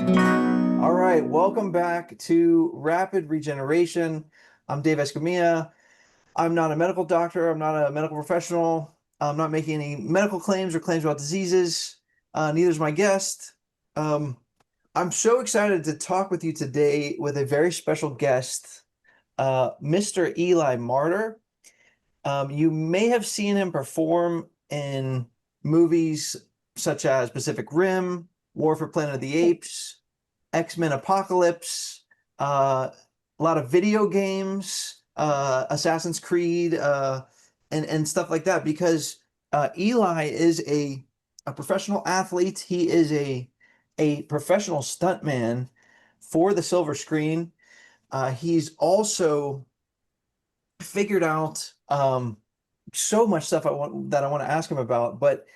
All right, welcome back to Rapid Regeneration. I'm Dave Escamilla. I'm not a medical doctor. I'm not a medical professional. I'm not making any medical claims or claims about diseases. Neither is my guest. Um, I'm so excited to talk with you today with a very special guest, Mr. Eli Martyr. You may have seen him perform in movies such as Pacific Rim, War for Planet of the Apes, X-Men Apocalypse, a lot of video games, Assassin's Creed, and stuff like that. Because Eli is a professional athlete. He is a professional stuntman for the silver screen. He's also figured out so much stuff I want to ask him about, but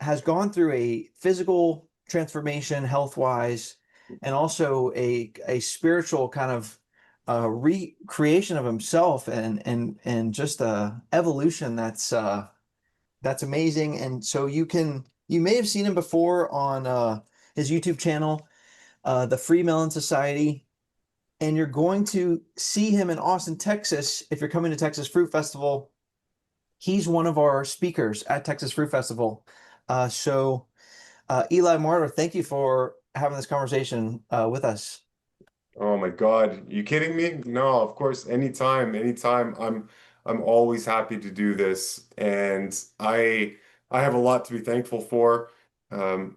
has gone through a physical transformation health wise, and also a spiritual kind of recreation of himself, and just a evolution that's amazing. And so you may have seen him before on his YouTube channel, the Free Melon Society, and you're going to see him in Austin, Texas, if you're coming to Texas Fruit Festival. He's one of our speakers at Texas Fruit Festival. Eli Martyr, thank you for having this conversation with us. Oh my God, you kidding me? No, of course, anytime, anytime. I'm always happy to do this, and I have a lot to be thankful for. I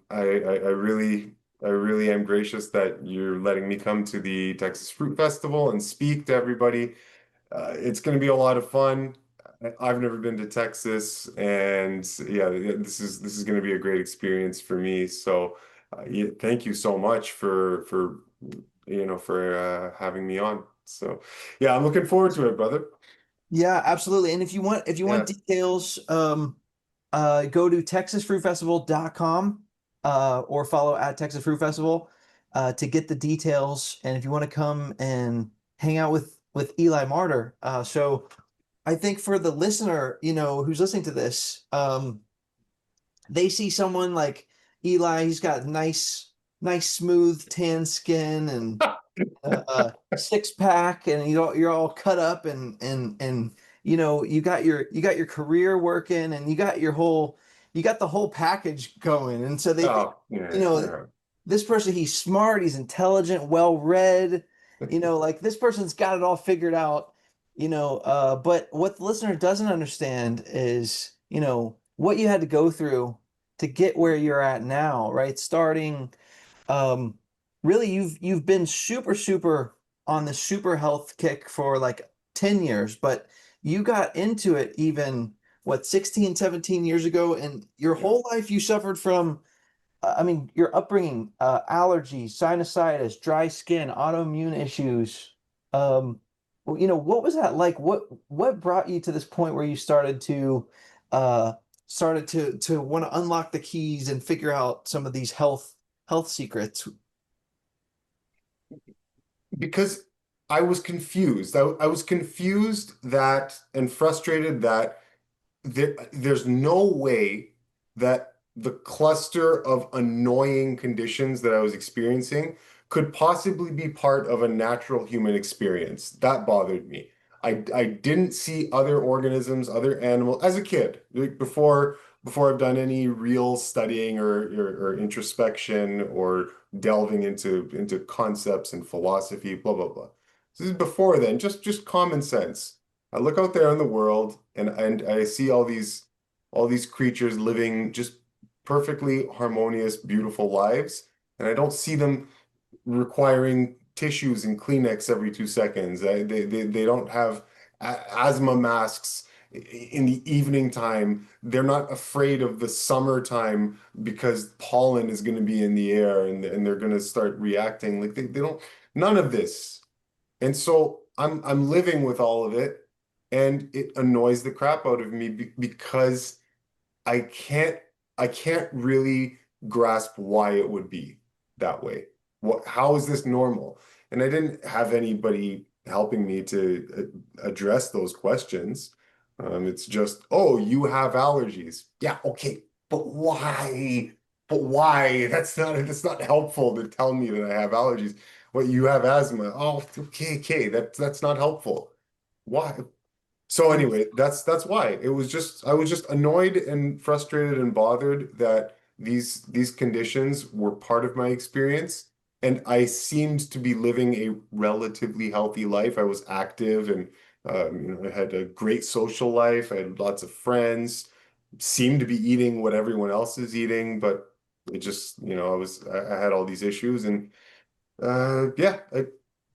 really am gracious that you're letting me come to the Texas Fruit Festival and speak to everybody. It's going to be a lot of fun. I've never been to Texas, and yeah, this is going to be a great experience for me. So, yeah, thank you so much for having me on. So, yeah, I'm looking forward to it, brother. Yeah, absolutely. And if you want Yeah. details, go to texasfruitfestival.com, or follow at Texas Fruit Festival to get the details. And if you want to come and hang out with Eli Martyr, so I think for the listener, who's listening to this, they see someone like Eli. He's got nice, smooth tan skin, and six pack, and you're all cut up, and you got your career working, and you got the whole package going. And so they think, Oh, you yeah, know, yeah. this person, he's smart, he's intelligent, well read, like this person's got it all figured out. But what the listener doesn't understand is, what you had to go through to get where you're at now, right? Starting, um, really, you've been super on the super health kick for like 10 years, but you got into it even, what, 16, 17 years ago, and your Yeah. whole life you suffered from, I mean, your upbringing, allergies, sinusitis, dry skin, autoimmune issues. What was that like? What brought you to this point where you uh started to want to unlock the keys and figure out some of these health secrets? Because I was confused. I was confused that and frustrated that there's no way that the cluster of annoying conditions that I was experiencing could possibly be part of a natural human experience. That bothered me. I didn't see other organisms, other animals as a kid, like before I've done any real studying or introspection or delving into concepts and philosophy, blah blah blah. This is before then, just common sense. I look out there in the world and I see all these creatures living just perfectly harmonious, beautiful lives, and I don't see them requiring tissues and Kleenex every 2 seconds. They don't have asthma masks in the evening time. They're not afraid of the summertime because pollen is going to be in the air and they're going to start reacting. Like they don't, none of this. And so I'm living with all of it, and it annoys the crap out of me because I can't I can't really grasp why it would be that way. How is this normal? And I didn't have anybody helping me to address those questions. It's just, oh, you have allergies. Yeah, okay, but why? but why? That's not helpful to tell me that I have allergies. What, you have asthma? Oh, okay. That's not helpful. Why? So Hmm. anyway, that's why. I was just annoyed and frustrated and bothered that these conditions were part of my experience. And I seemed to be living a relatively healthy life. I was active and I had a great social life. I had lots of friends, seemed to be eating what everyone else is eating, but it just, I had all these issues and yeah,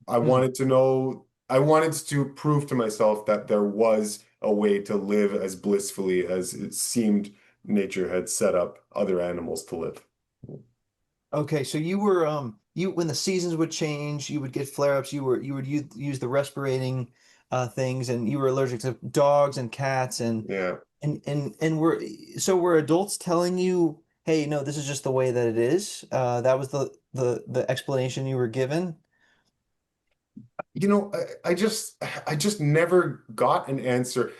I Hmm. wanted to know, I wanted to prove to myself that there was a way to live as blissfully as it seemed nature had set up other animals to live. Okay, so you were you when the seasons would change, you would get flare-ups, you would use the respirating things, and you were allergic to dogs and cats, Yeah. and were adults telling you, hey, no, this is just the way that it is? That was the explanation you were given? I just never got an answer.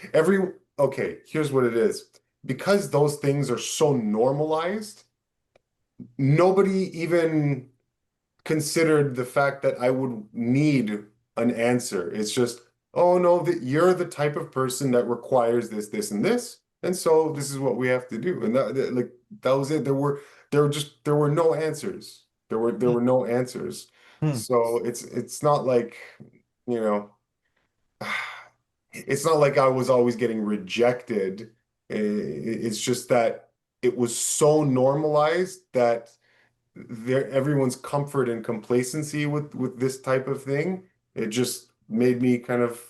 Okay, here's what it is. Because those things are so normalized, nobody even considered the fact that I would need an answer. It's just, oh no, that you're the type of person that requires this, this, and this, and so this is what we have to do. And like that was it. There were no answers. There were no answers. Hmm. So it's not like, you know, it's not like I was always getting rejected. It's just that it was so normalized that everyone's comfort and complacency with this type of thing, it just made me kind of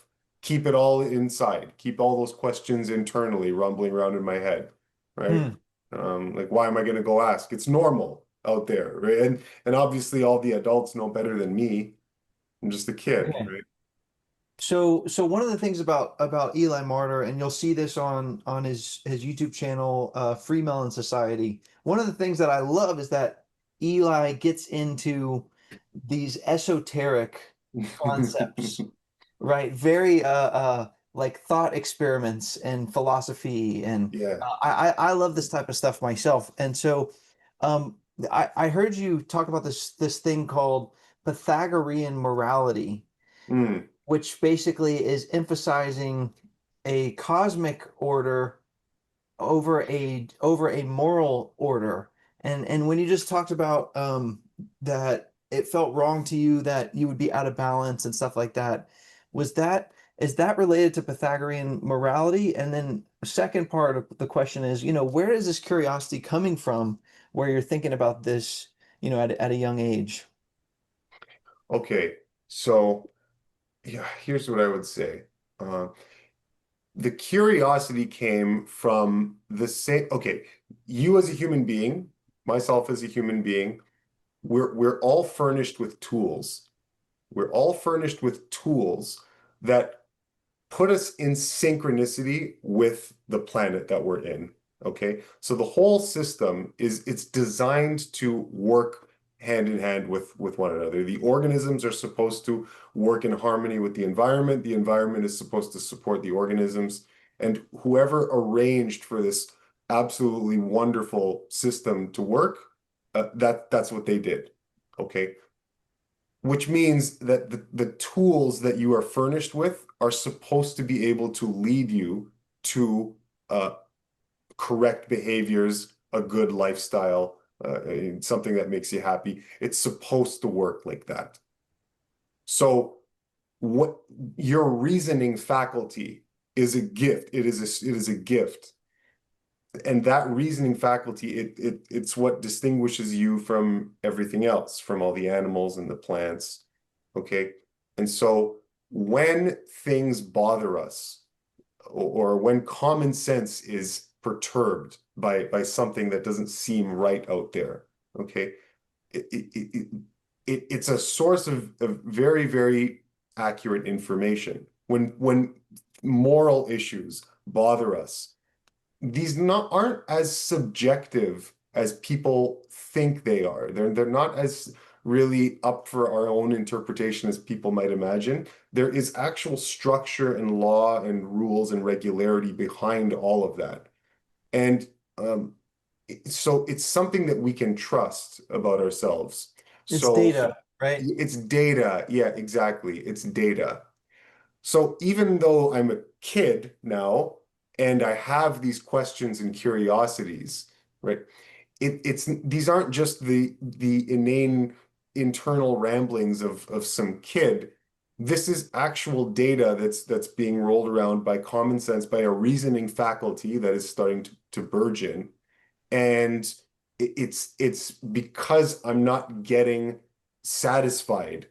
keep it all inside, keep all those questions internally rumbling around in my head, right? Hmm. Like, why am I going to go ask? It's normal out there, right? And obviously all the adults know better than me. I'm just a kid, Okay. right? So one of the things about Eli Martyr, and you'll see this on his YouTube channel, Free Melon Society. One of the things that I love is that Eli gets into these esoteric concepts, right? Very like thought experiments and philosophy, and Yeah. I love this type of stuff myself. And so, I heard you talk about this thing called Pythagorean morality, Mm, which basically is emphasizing a cosmic order over a moral order. And when you just talked about that it felt wrong to you that you would be out of balance and stuff like that, was that is that related to Pythagorean morality? And then the second part of the question is, where is this curiosity coming from where you're thinking about this, at a young age? okay. So yeah, here's what I would say. Uh, the curiosity came from the same, okay, you as a human being, myself as a human being, we're all furnished with tools. We're all furnished with tools that put us in synchronicity with the planet that we're in. Okay. So the whole system it's designed to work hand in hand with one another. The organisms are supposed to work in harmony with the environment. The environment is supposed to support the organisms. And whoever arranged for this absolutely wonderful system to work, that's what they did. Okay. Which means that the tools that you are furnished with are supposed to be able to lead you to correct behaviors, a good lifestyle, something that makes you happy. It's supposed to work like that. So what your reasoning faculty is a gift. It is a gift. And that reasoning faculty, it's what distinguishes you from everything else, from all the animals and the plants. Okay. And so when things bother us, or when common sense is perturbed by something that doesn't seem right out there, okay, it, it, it, it's a source of very, very accurate information. When moral issues bother us, these not aren't as subjective as people think they are. They're not as really up for our own interpretation as people might imagine. There is actual structure and law and rules and regularity behind all of that. And So it's something that we can trust about ourselves. It's So data, right? it's data. Yeah, exactly. It's data. So even though I'm a kid now and I have these questions and curiosities, right? It's these aren't just the inane internal ramblings of some kid. This is actual data that's being rolled around by common sense, by a reasoning faculty that is starting to burgeon. And it's because I'm not getting satisfied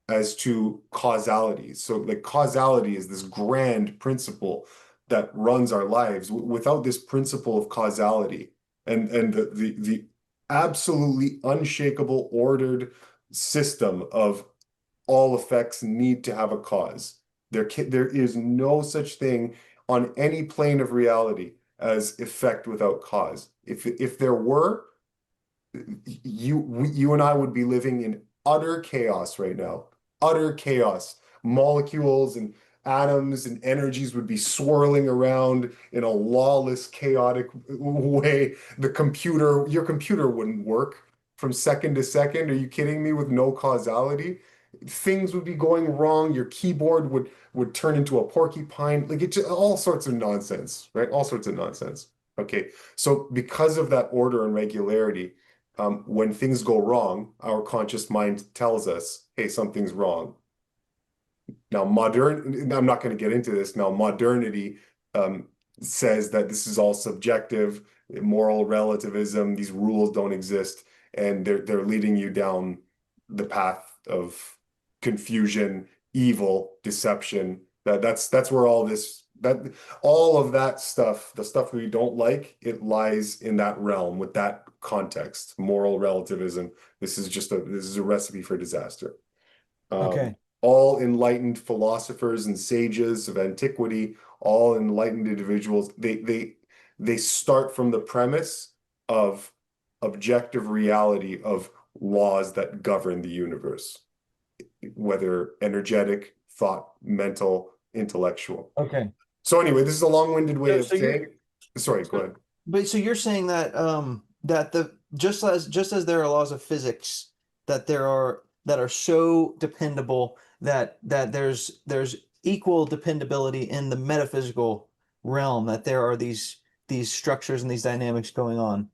as to causality. So like causality is this grand principle that runs our lives. Without this principle of causality and the absolutely unshakable ordered system of all effects need to have a cause. There is no such thing on any plane of reality as effect without cause. If there were, you and I would be living in utter chaos right now. Utter chaos. Molecules and atoms and energies would be swirling around in a lawless, chaotic way. Your computer wouldn't work from second to second. Are you kidding me? With no causality, things would be going wrong. Your keyboard would turn into a porcupine. Like it's all sorts of nonsense, right? All sorts of nonsense. Okay, so because of that order and regularity, when things go wrong, our conscious mind tells us, hey, something's wrong. Now, I'm not going to get into this. Now, modernity says that this is all subjective, moral relativism, these rules don't exist, and they're leading you down the path of confusion, evil, deception. That's where all of that stuff, the stuff we don't like, it lies in that realm with that context, moral relativism. This is a recipe for disaster. Okay. All enlightened philosophers and sages of antiquity, all enlightened individuals, they start from the premise of objective reality of laws that govern the universe, whether energetic, thought, mental, intellectual. Okay. So anyway, this is a long-winded way So, of so you're, saying, sorry, go so, ahead. but so you're saying that that the just as there are laws of physics that are so dependable that there's equal dependability in the metaphysical realm, that there are these structures and these dynamics going on.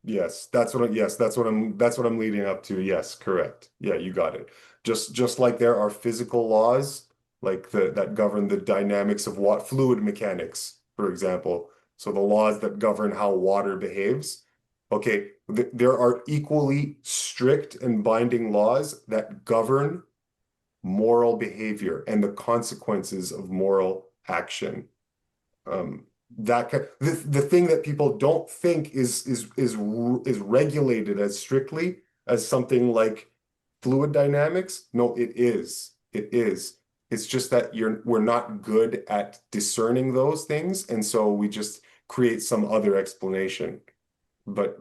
Yes, that's what I'm leading up to. Yes, correct. Yeah, you got it. Just like there are physical laws like that govern the dynamics of what fluid mechanics, for example. So the laws that govern how water behaves. Okay, there are equally strict and binding laws that govern moral behavior and the consequences of moral action. Um, the thing that people don't think is regulated as strictly as something like fluid dynamics. No, it is. It is. It's just that we're not good at discerning those things, and so we just create some other explanation. But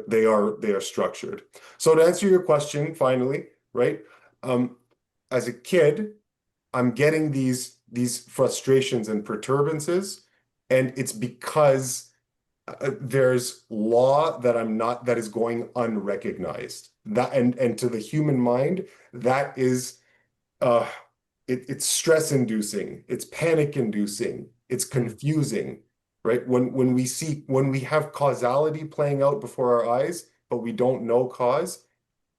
they are structured. So to answer your question, finally, right? Um, as a kid, I'm getting these frustrations and perturbances, and it's because there's law that I'm not that is going unrecognized. That and to the human mind, that is uh it's stress inducing, it's panic inducing, it's Hmm. confusing, right? When we have causality playing out before our eyes, but we don't know cause,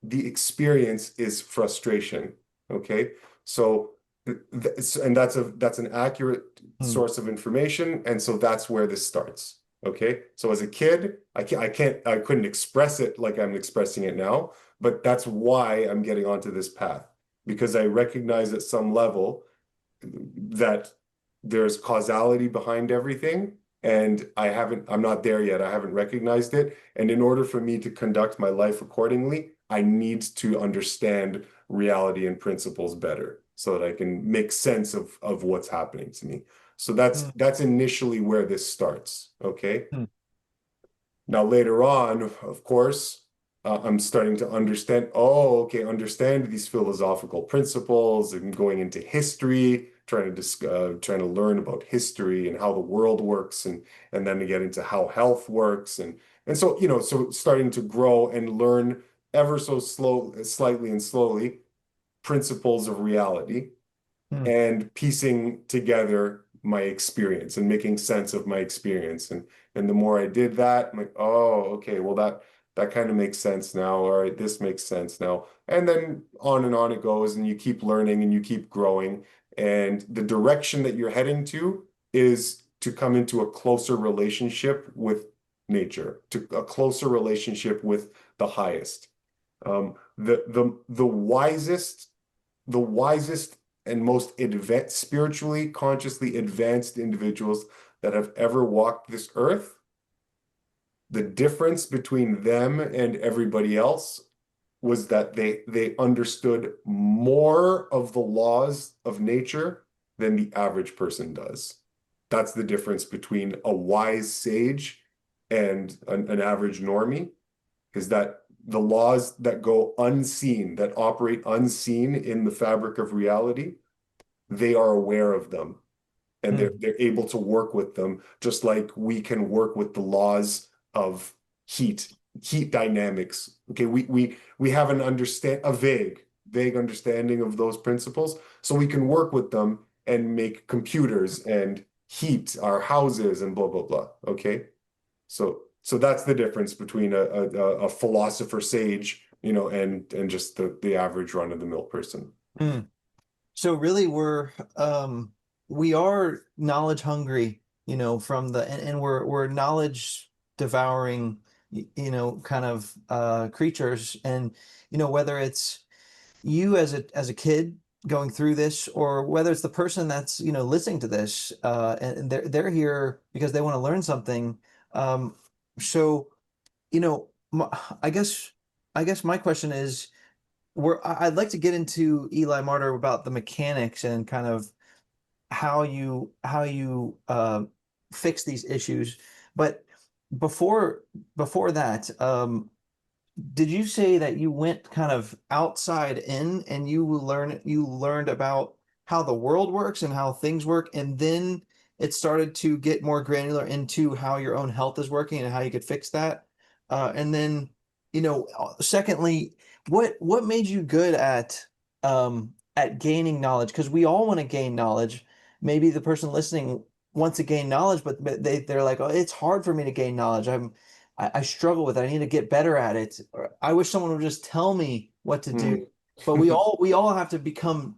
the experience is frustration. Okay. So and that's an accurate Hmm. source of information. And so that's where this starts. Okay. So as a kid, I couldn't express it like I'm expressing it now, but that's why I'm getting onto this path because I recognize at some level that there's causality behind everything. And I'm not there yet. I haven't recognized it. And in order for me to conduct my life accordingly, I need to understand reality and principles better so that I can make sense of what's happening to me. So Hmm. that's initially where this starts. Okay. Hmm. Now, later on, of course, I'm starting to understand, oh, okay, understand these philosophical principles and going into history. trying to learn about history and how the world works, and then to get into how health works, and so so starting to grow and learn ever so slightly and slowly principles of reality Hmm. and piecing together my experience and making sense of my experience. And the more I did that, I'm like, oh, okay, well that kind of makes sense now. All right, this makes sense now. And then on it goes, and you keep learning and you keep growing. And the direction that you're heading to is to come into a closer relationship with nature, to a closer relationship with the highest. The wisest and most advanced, spiritually, consciously advanced individuals that have ever walked this earth, the difference between them and everybody else was that they understood more of the laws of nature than the average person does. That's the difference between a wise sage and an average normie, is that the laws that go unseen, that operate unseen in the fabric of reality, they are aware of them, and Hmm. they're able to work with them, just like we can work with the laws of heat, heat dynamics. Okay, we have a vague understanding of those principles, so we can work with them and make computers and heat our houses and blah blah blah. Okay, so that's the difference between a philosopher sage, and just the average run-of-the-mill person. Hmm. So really we are knowledge hungry, from and we're knowledge devouring, kind of creatures. And whether it's you as a kid going through this, or whether it's the person that's listening to this, and they're here because they want to learn something. So my, I guess my question is, I'd like to get into Eli Martyr about the mechanics and kind of how you fix these issues. But before that, did you say that you went kind of outside in, and you learned about how the world works and how things work, and then it started to get more granular into how your own health is working and how you could fix that? And then, secondly, what made you good at gaining knowledge? Because we all want to gain knowledge. Maybe the person listening wants to gain knowledge, but they're like, oh, it's hard for me to gain knowledge. I struggle with it. I need to get better at it. Or I wish someone would just tell me what to do. Hmm. But we all have to become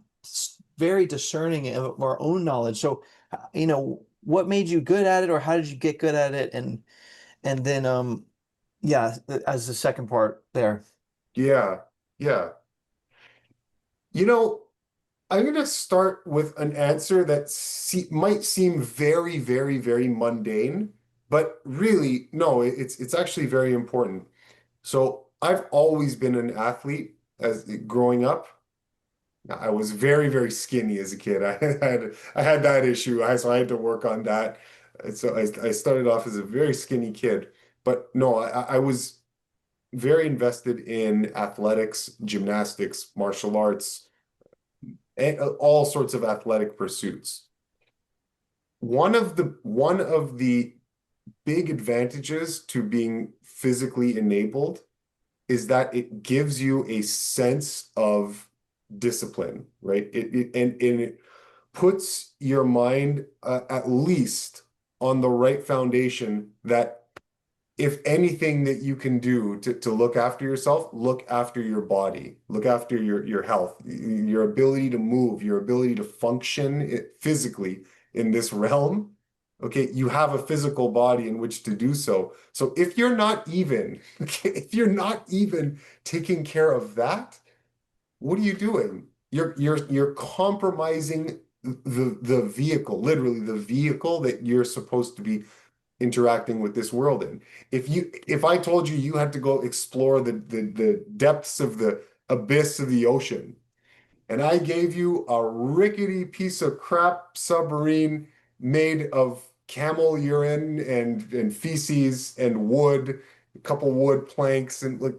very discerning of our own knowledge. So, what made you good at it, or how did you get good at it? And then, yeah, as the second part there. Yeah, yeah. You know, I'm going to start with an answer that might seem very, very, very mundane, but really, no, it's actually very important. So I've always been an athlete as growing up. I was very, very skinny as a kid. I had that issue. So I had to work on that. And so I started off as a very skinny kid. But no, I was very invested in athletics, gymnastics, martial arts, and all sorts of athletic pursuits. One of the big advantages to being physically enabled is that it gives you a sense of discipline, right? And it puts your mind at least on the right foundation, that if anything that you can do to look after yourself, look after your body, look after your health, your ability to move, your ability to function physically in this realm. Okay, you have a physical body in which to do so. So if you're not even, okay, if you're not even taking care of that, what are you doing? You're compromising the vehicle, literally the vehicle that you're supposed to be interacting with this world in. If I told you you had to go explore the depths of the abyss of the ocean, and I gave you a rickety piece of crap submarine made of camel urine and feces and wood, a couple wood planks, and like,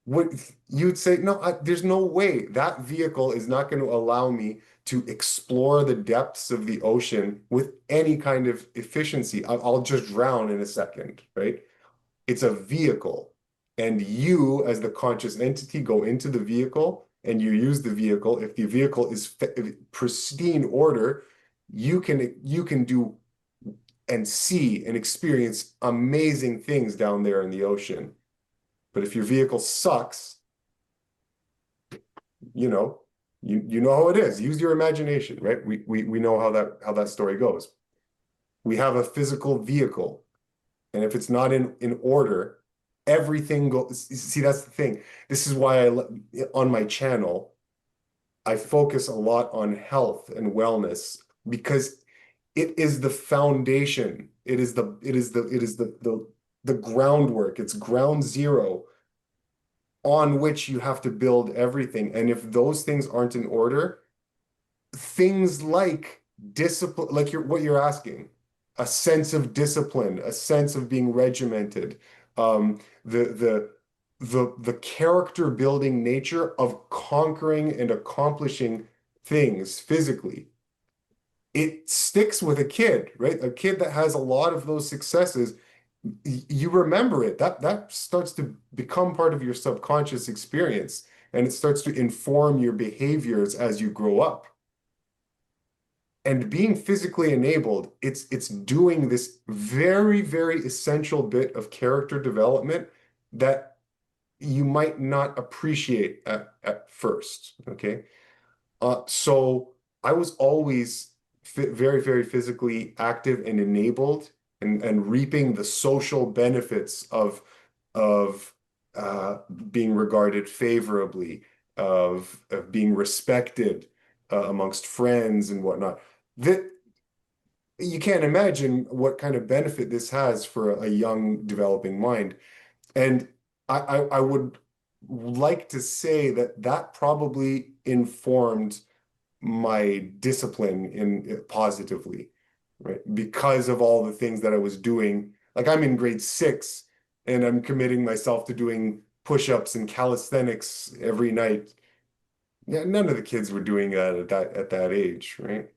What you'd say, no, there's no way that vehicle is not going to allow me to explore the depths of the ocean with any kind of efficiency. I'll just drown in a second, right? It's a vehicle. And you, as the conscious entity, go into the vehicle and you use the vehicle. If the vehicle is pristine order, you can do and see and experience amazing things down there in the ocean. But if your vehicle sucks, you know, you know how it is. Use your imagination, right? We know how that story goes. We have a physical vehicle, and if it's not in order, everything goes. See, that's the thing. This is why on my channel, I focus a lot on health and wellness because it is the foundation. It is the groundwork. It's ground zero on which you have to build everything. And if those things aren't in order, things like discipline, like what you're asking, a sense of discipline, a sense of being regimented, um, the the the character building nature of conquering and accomplishing things physically. It sticks with a kid, right? A kid that has a lot of those successes, you remember it. That starts to become part of your subconscious experience, and it starts to inform your behaviors as you grow up. And being physically enabled, it's doing this very, very essential bit of character development that you might not appreciate at first. Okay. So I was always very, very physically active and enabled and reaping the social benefits of being regarded favorably, of being respected amongst friends and whatnot. That you can't imagine what kind of benefit this has for a young developing mind. And I would like to say that that probably informed my discipline in positively, right? Because of all the things that I was doing. Like I'm in grade 6 and I'm committing myself to doing push-ups and calisthenics every night. Yeah, none of the kids were doing that at that age, right?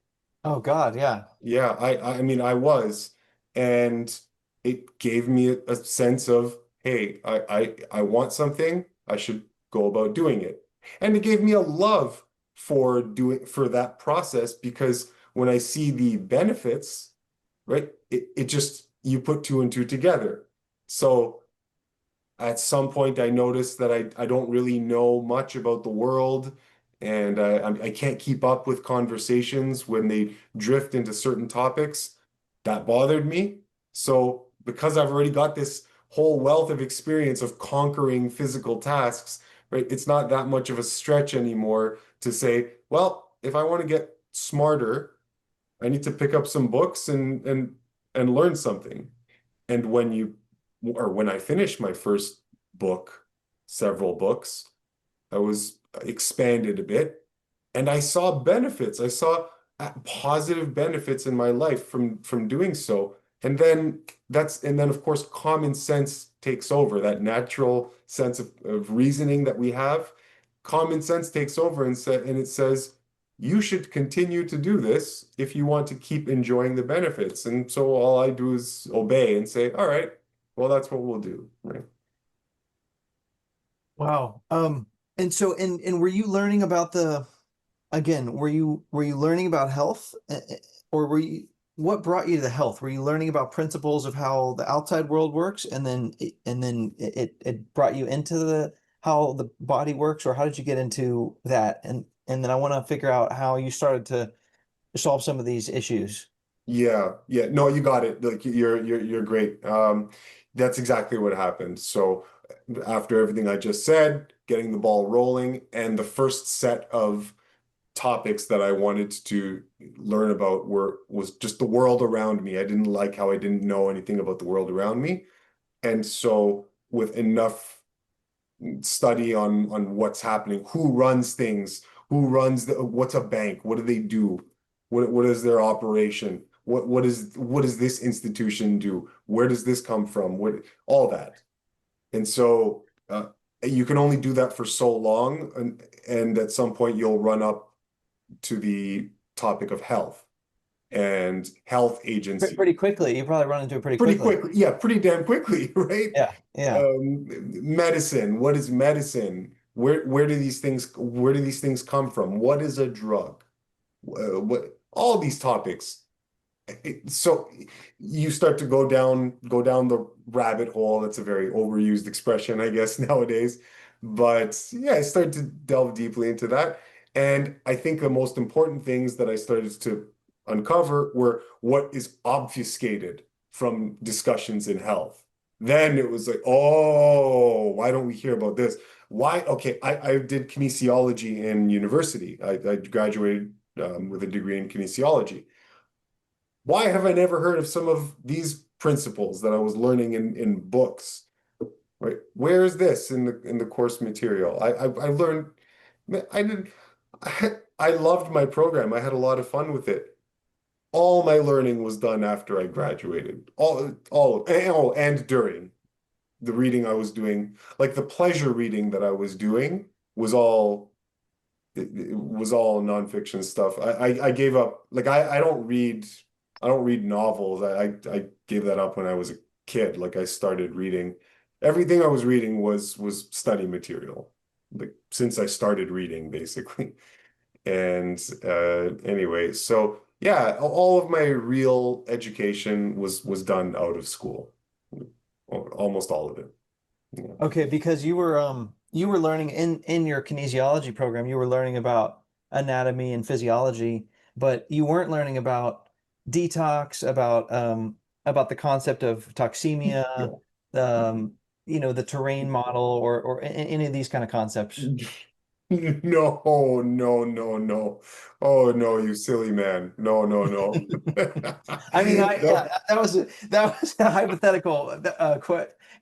Oh God, yeah. Yeah, I mean I was, and it gave me a sense of, hey, I want something, I should go about doing it. And it gave me a love for that process because when I see the benefits, right, it just you put two and two together. So at some point I noticed that I don't really know much about the world and I can't keep up with conversations when they drift into certain topics. That bothered me. So because I've already got this whole wealth of experience of conquering physical tasks, right? It's not that much of a stretch anymore to say, well, if I want to get smarter, I need to pick up some books and learn something. And when I finished my first book, several books, I was expanded a bit and I saw benefits. I saw positive benefits in my life from doing so. And then of course common sense takes over, that natural sense of reasoning that we have. Common sense takes over and it says, you should continue to do this if you want to keep enjoying the benefits. And so all I do is obey and say, all right, well, that's what we'll do, right? Wow. And so and were you learning about the again, were you learning about health or were you what brought you to the health? Were you learning about principles of how the outside world works and then it brought you into the how the body works, or how did you get into that? And then I want to figure out how you started to solve some of these issues. Yeah, yeah. No, you got it. Like you're great. That's exactly what happened. So after everything I just said, getting the ball rolling, and the first set of topics that I wanted to learn about was just the world around me. I didn't like how I didn't know anything about the world around me. And so with enough study on what's happening, who runs things, what's a bank, what do they do, what is their operation, what does this institution do, where does this come from, what all that. And so you can only do that for so long, and at some point you'll run up to the topic of health and health agency Pretty quickly. You probably run into it pretty pretty quickly. quickly. Yeah, pretty damn quickly, right? Yeah, yeah. Medicine. What is medicine? Where do these things come from? What is a drug? What all these topics. So you start to go down the rabbit hole. That's a very overused expression, I guess, nowadays. But yeah, I started to delve deeply into that. And I think the most important things that I started to uncover were what is obfuscated from discussions in health. Then it was like, oh, why don't we hear about this? Why? Okay, I did kinesiology in university. I graduated with a degree in kinesiology. Why have I never heard of some of these principles that I was learning in books? Right? Where is this in the course material? I learned I did I loved my program. I had a lot of fun with it. All my learning was done after I graduated. And during the reading I was doing, like the pleasure reading that I was doing was all it was all nonfiction stuff. I gave up. Like I don't read novels. I gave that up when I was a kid. Like I started reading. Everything I was reading was study material. Like since I started reading, basically. And anyway, so yeah, all of my real education was done out of school. Almost all of it. Yeah. Okay, because you were learning in your kinesiology program, you were learning about anatomy and physiology, but you weren't learning about detox, about the concept of toxemia, Yeah. the terrain model or any of these kind of concepts. No, no, no, no. Oh no, you silly man. No, no, no. I mean, No. that was a hypothetical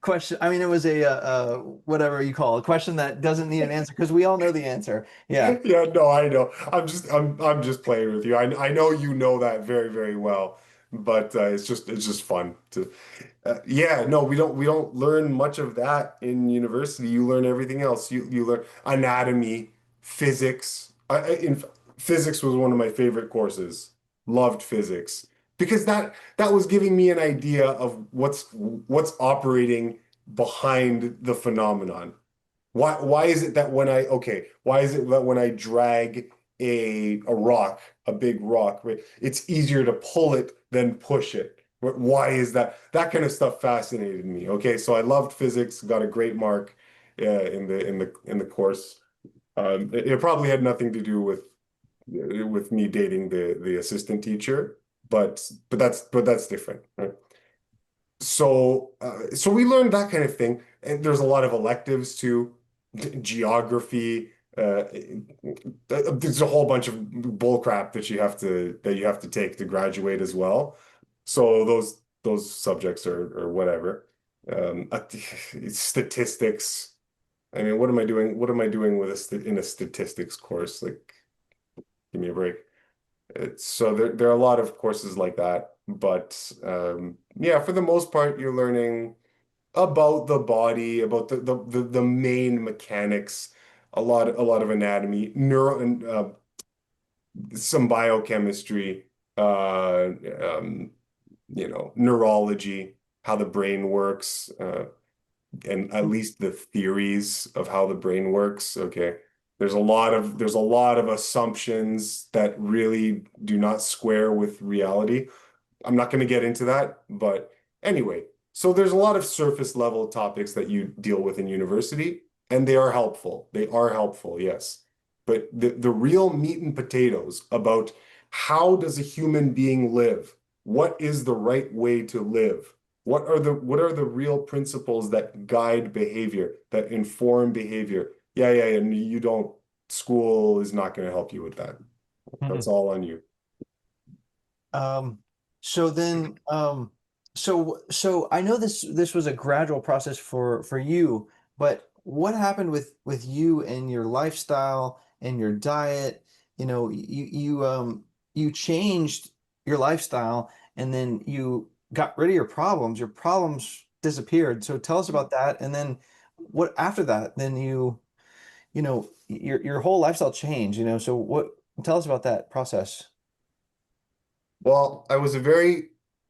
question. I mean, it was a whatever you call it, a question that doesn't need an answer because we all know the answer. Yeah. Yeah, no, I know. I'm just playing with you. I know you know that very, very well, but it's just fun to yeah, no, we don't learn much of that in university. You learn everything else. You learn anatomy, physics. Physics was one of my favorite courses. Loved physics because that was giving me an idea of what's operating behind the phenomenon. Why is it that why is it that when I drag a rock, a big rock, right, it's easier to pull it than push it? Why is that? That kind of stuff fascinated me. Okay, so I loved physics, got a great mark in the course. It probably had nothing to do with me dating the assistant teacher, but that's different, right? So we learned that kind of thing, and there's a lot of electives too, geography. There's a whole bunch of bull crap that you have to take to graduate as well. So those subjects are whatever. Statistics. I mean, what am I doing? What am I doing in a statistics course? Like, give me a break. So there are a lot of courses like that, but yeah, for the most part, you're learning about the body, about the main mechanics, a lot of anatomy, neuro, and some biochemistry, uh, um, neurology, how the brain works, and at least the theories of how the brain works. Okay. There's a lot of assumptions that really do not square with reality. I'm not going to get into that, but anyway, so there's a lot of surface level topics that you deal with in university, and they are helpful. They are helpful, yes. But the real meat and potatoes about how does a human being live? What is the right way to live? What are the real principles that guide behavior, that inform behavior? Yeah, yeah, and school is not going to help you with that. That's Mhm. all on you. Um, so then, so I know this was a gradual process for you, but what happened with you and your lifestyle and your diet? You changed your lifestyle and then you got rid of your problems. Your problems disappeared. So tell us about that. And then what after that, then your whole lifestyle changed, so tell us about that process. Well, I was a very,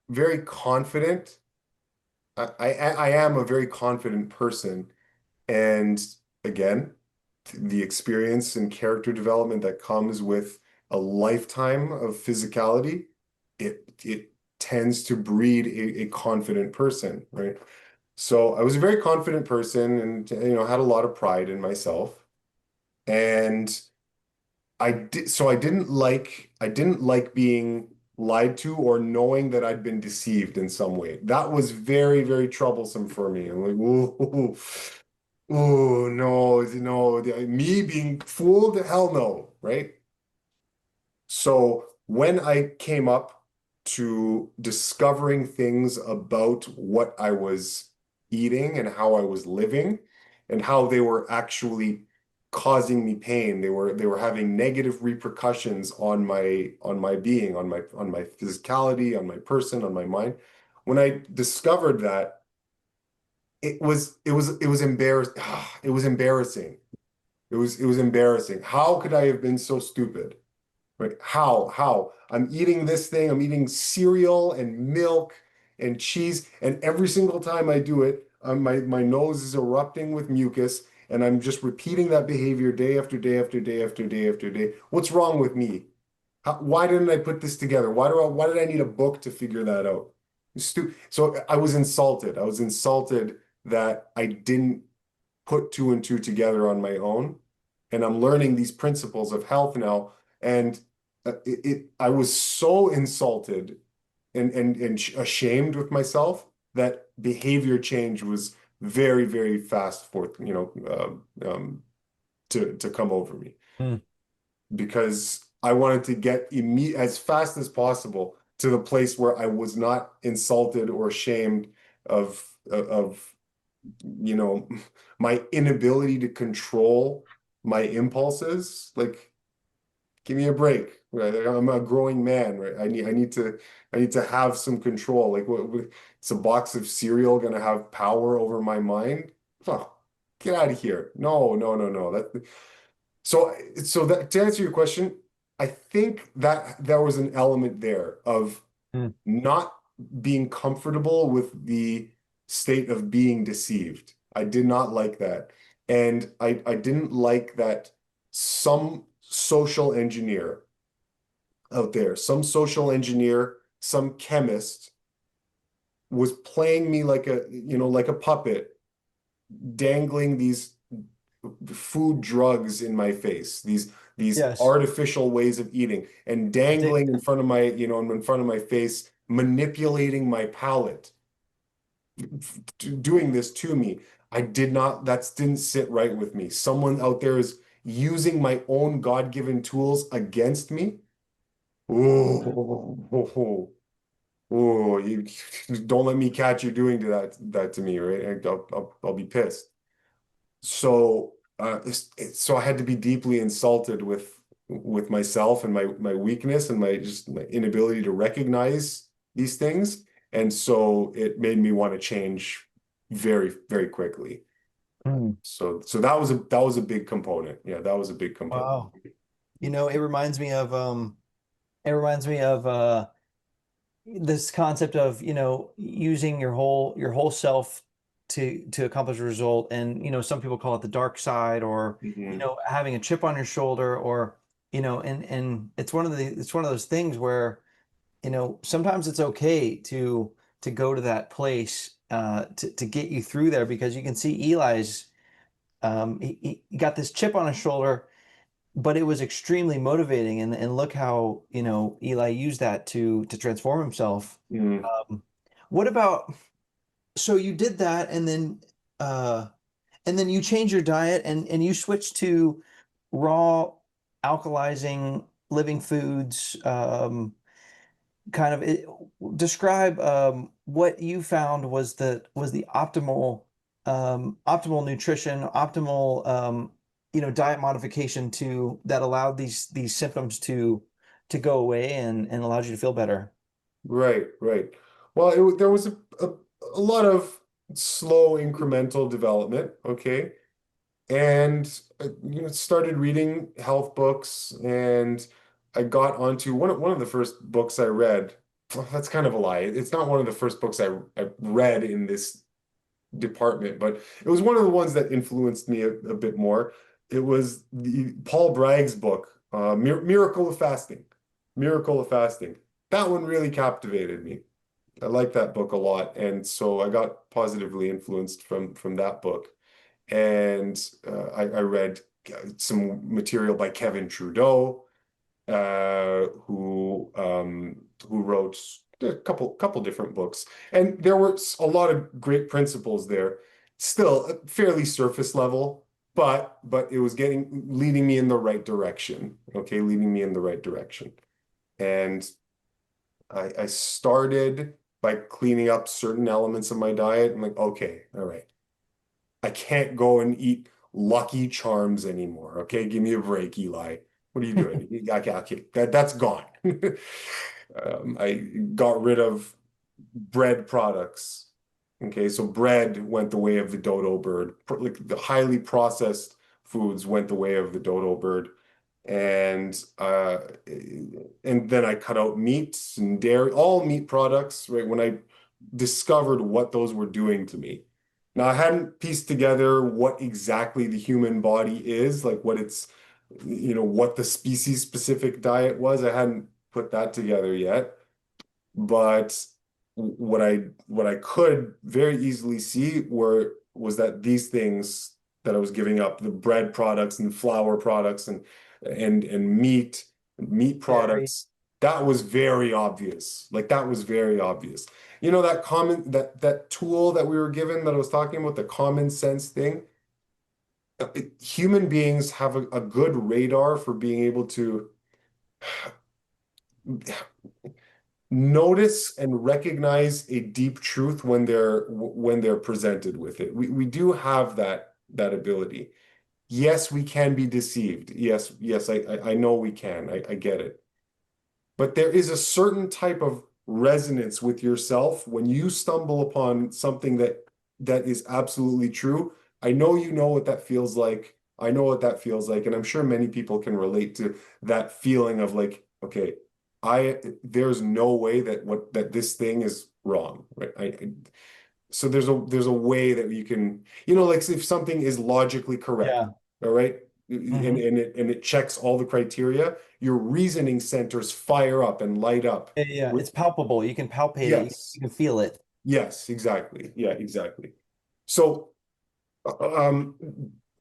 very confident. I am a very confident person, and again, the experience and character development that comes with a lifetime of physicality, it tends to breed a confident person, right? So I was a very confident person, and had a lot of pride in myself, and I didn't like being lied to or knowing that I'd been deceived in some way. That was very, very troublesome for me. I'm like, ooh, ooh, no, no, me being fooled, hell no, right? So when I came up to discovering things about what I was eating and how I was living and how they were actually causing me pain, they were having negative repercussions on my being, on my physicality, on my person, on my mind. When I discovered that, it was embarrassing. It was embarrassing. It was embarrassing. How could I have been so stupid? Right? How? I'm eating this thing, I'm eating cereal and milk and cheese, and every single time I do it, my nose is erupting with mucus, and I'm just repeating that behavior day after day after day after day after day. What's wrong with me? Why didn't I put this together? Why did I need a book to figure that out? So I was insulted. I was insulted that I didn't put two and two together on my own. And I'm learning these principles of health now. And I was so insulted and ashamed with myself that behavior change was very, very fast for, to come over me Hmm. because I wanted to get as fast as possible to the place where I was not insulted or ashamed of you know, my inability to control my impulses. Like, give me a break. Right? Like, I'm a growing man, right? I need to have some control. Like, it's a box of cereal gonna have power over my mind? Oh, get out of here. No, no, no, no. So that to answer your question, I think that there was an element there of Hmm. not being comfortable with the state of being deceived. I did not like that. And I didn't like that some social engineer out there, some social engineer, some chemist was playing me like a puppet, dangling these food drugs in my face, these Yes. artificial ways of eating, and Addic dangling in front of my face, manipulating my palate, doing this to me. That didn't sit right with me. Someone out there is using my own God-given tools against me. Oh, oh, you don't let me catch you doing that to me, right? I'll be pissed. So I had to be deeply insulted with myself and my weakness and my inability to recognize these things. And so it made me want to change very, very quickly. Hmm. So that was a big component. Yeah, that was a big component. Wow. It reminds me of this concept of, using your whole self to accomplish a result. And, some people call it the dark side, or, Hmm. having a chip on your shoulder, or, and it's one of those things where, sometimes it's okay to go to that place to get you through there, because you can see Eli's he got this chip on his shoulder, but it was extremely motivating, and look how, Eli used that to transform himself. Hmm. What about, so you did that, uh and then you changed your diet, and you switched to raw alkalizing living foods, kind of describe what you found was the optimal nutrition, optimal diet modification to that allowed these symptoms to go away, and allowed you to feel better. Right, right. Well, there was a lot of slow incremental development, okay? And started reading health books, and I got onto one of the first books I read. Well, that's kind of a lie. It's not one of the first books I read in this department, but it was one of the ones that influenced me a bit more. It was Paul Bragg's book, Miracle of Fasting. Miracle of Fasting. That one really captivated me. I like that book a lot, and so I got positively influenced from that book. And I read some material by Kevin Trudeau, who wrote a couple different books, and there were a lot of great principles there. Still fairly surface level, but it was getting leading me in the right direction. Okay, leading me in the right direction, and I started by cleaning up certain elements of my diet. I'm like, okay, all right. I can't go and eat Lucky Charms anymore. Okay, give me a break, Eli. What are you doing? Okay, okay, that's gone. I got rid of bread products. Okay, so bread went the way of the dodo bird. Like the highly processed foods went the way of the dodo bird. And and then I cut out meats and dairy, all meat products, right? When I discovered what those were doing to me. Now, I hadn't pieced together what exactly the human body is, like what it's, what the species specific diet was. I hadn't put that together yet. But what I could very easily see was that these things that I was giving up, the bread products and the flour products and meat Dairy. products, that was very obvious. Like that was very obvious. That tool that we were given that I was talking about, the common sense thing, human beings have a good radar for being able to notice and recognize a deep truth when they're presented with it. We do have that ability. Yes, we can be deceived. Yes, I know we can. I get it. But there is a certain type of resonance with yourself when you stumble upon something that is absolutely true. I know you know what that feels like. I know what that feels like, and I'm sure many people can relate to that feeling of like, okay, there's no way that this thing is wrong, right? So there's a way that you can, like if something is logically correct, Yeah. all right, and Hmm. it checks all the criteria, your reasoning centers fire up and light up. Yeah, yeah. It's palpable. You can palpate it. Yes, You can feel it. yes, exactly. Yeah, exactly. So um,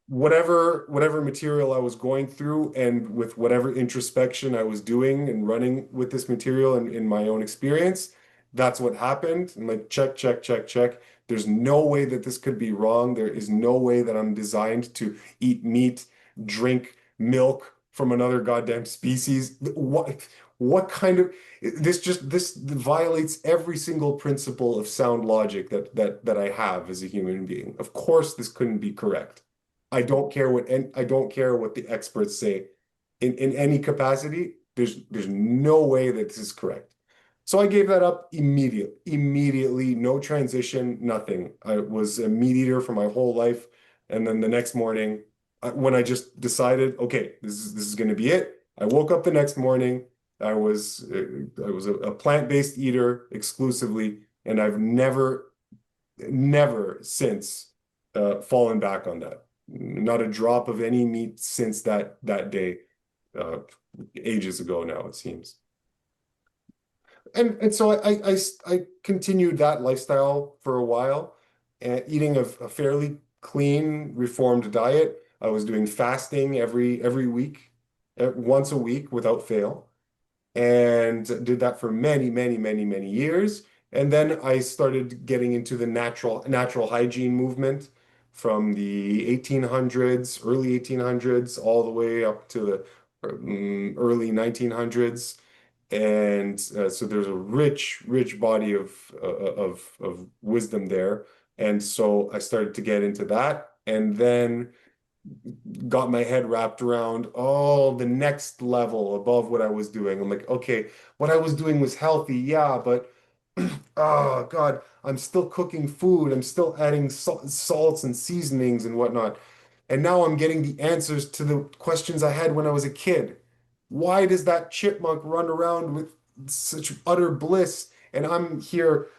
whatever material I was going through and with whatever introspection I was doing and running with this material and in my own experience, that's what happened. And like, check, check, check, check. There's no way that this could be wrong. There is no way that I'm designed to eat meat, drink milk from another goddamn species. What kind of this violates every single principle of sound logic that I have as a human being. Of course, this couldn't be correct. I don't care what the experts say in any capacity. There's no way that this is correct. So I gave that up immediately, no transition, nothing. I was a meat eater for my whole life, and then the next morning, when I just decided, okay, this is going to be it. I woke up the next morning. I was a plant-based eater exclusively, and I've never since fallen back on that. Not a drop of any meat since that day, uh, ages ago now, it seems. And so I continued that lifestyle for a while, eating a fairly clean, reformed diet. I was doing fasting every week, once a week without fail, and did that for many, many, many, many years. And then I started getting into the natural hygiene movement from the 1800s, early 1800s, all the way up to the early 1900s. And so there's a rich body of wisdom there. And so I started to get into that, and then got my head wrapped around, oh, the next level above what I was doing. I'm like, okay, what I was doing was healthy, yeah, but oh God, I'm still cooking food. I'm still adding salts and seasonings and whatnot. And now I'm getting the answers to the questions I had when I was a kid. Why does that chipmunk run around with such utter bliss? And I'm here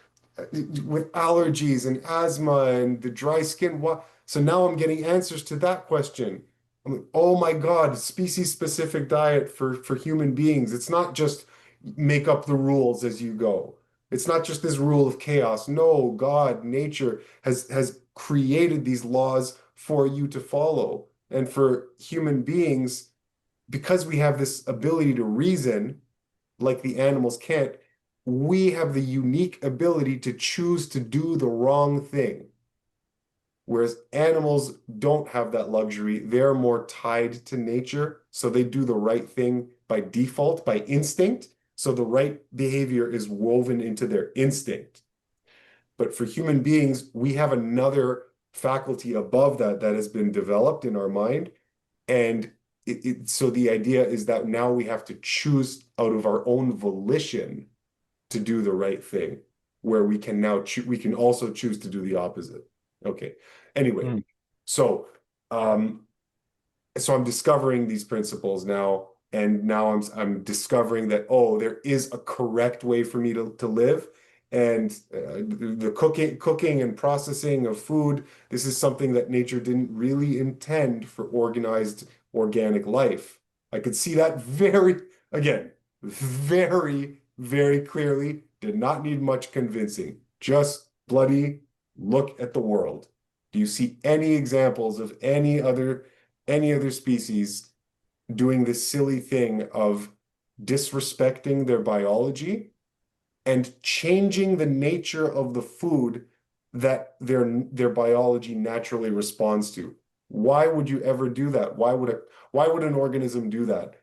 with allergies and asthma and the dry skin. What? So now I'm getting answers to that question. I'm like, oh my God, species-specific diet for human beings. It's not just make up the rules as you go. It's not just this rule of chaos. No, God, nature has created these laws for you to follow. And for human beings, because we have this ability to reason, like the animals can't, we have the unique ability to choose to do the wrong thing. Whereas animals don't have that luxury. They're more tied to nature, so they do the right thing by default, by instinct. So the right behavior is woven into their instinct. But for human beings, we have another faculty above that that has been developed in our mind. And so the idea is that now we have to choose out of our own volition to do the right thing, where we can now we can also choose to do the opposite. Okay. Anyway, Mm. so um, so I'm discovering these principles now, and now I'm discovering that, oh, there is a correct way for me to live. And the cooking and processing of food, this is something that nature didn't really intend for organized organic life. I could see that again, very, very clearly. Did not need much convincing. Just bloody look at the world. Do you see any examples of any other species doing this silly thing of disrespecting their biology and changing the nature of the food that their biology naturally responds to? Why would you ever do that? Why would an organism do that?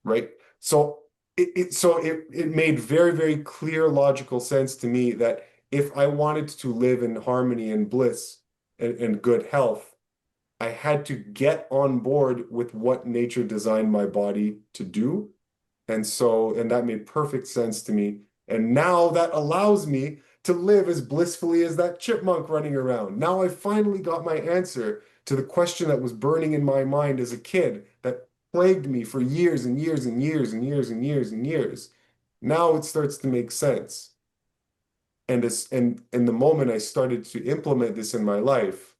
Right? So it made very, very clear logical sense to me that if I wanted to live in harmony and bliss and good health, I had to get on board with what nature designed my body to do. And that made perfect sense to me. And now that allows me to live as blissfully as that chipmunk running around. Now I finally got my answer to the question that was burning in my mind as a kid that plagued me for years and years and years and years and years and years. Now it starts to make sense. And the moment I started to implement this in my life,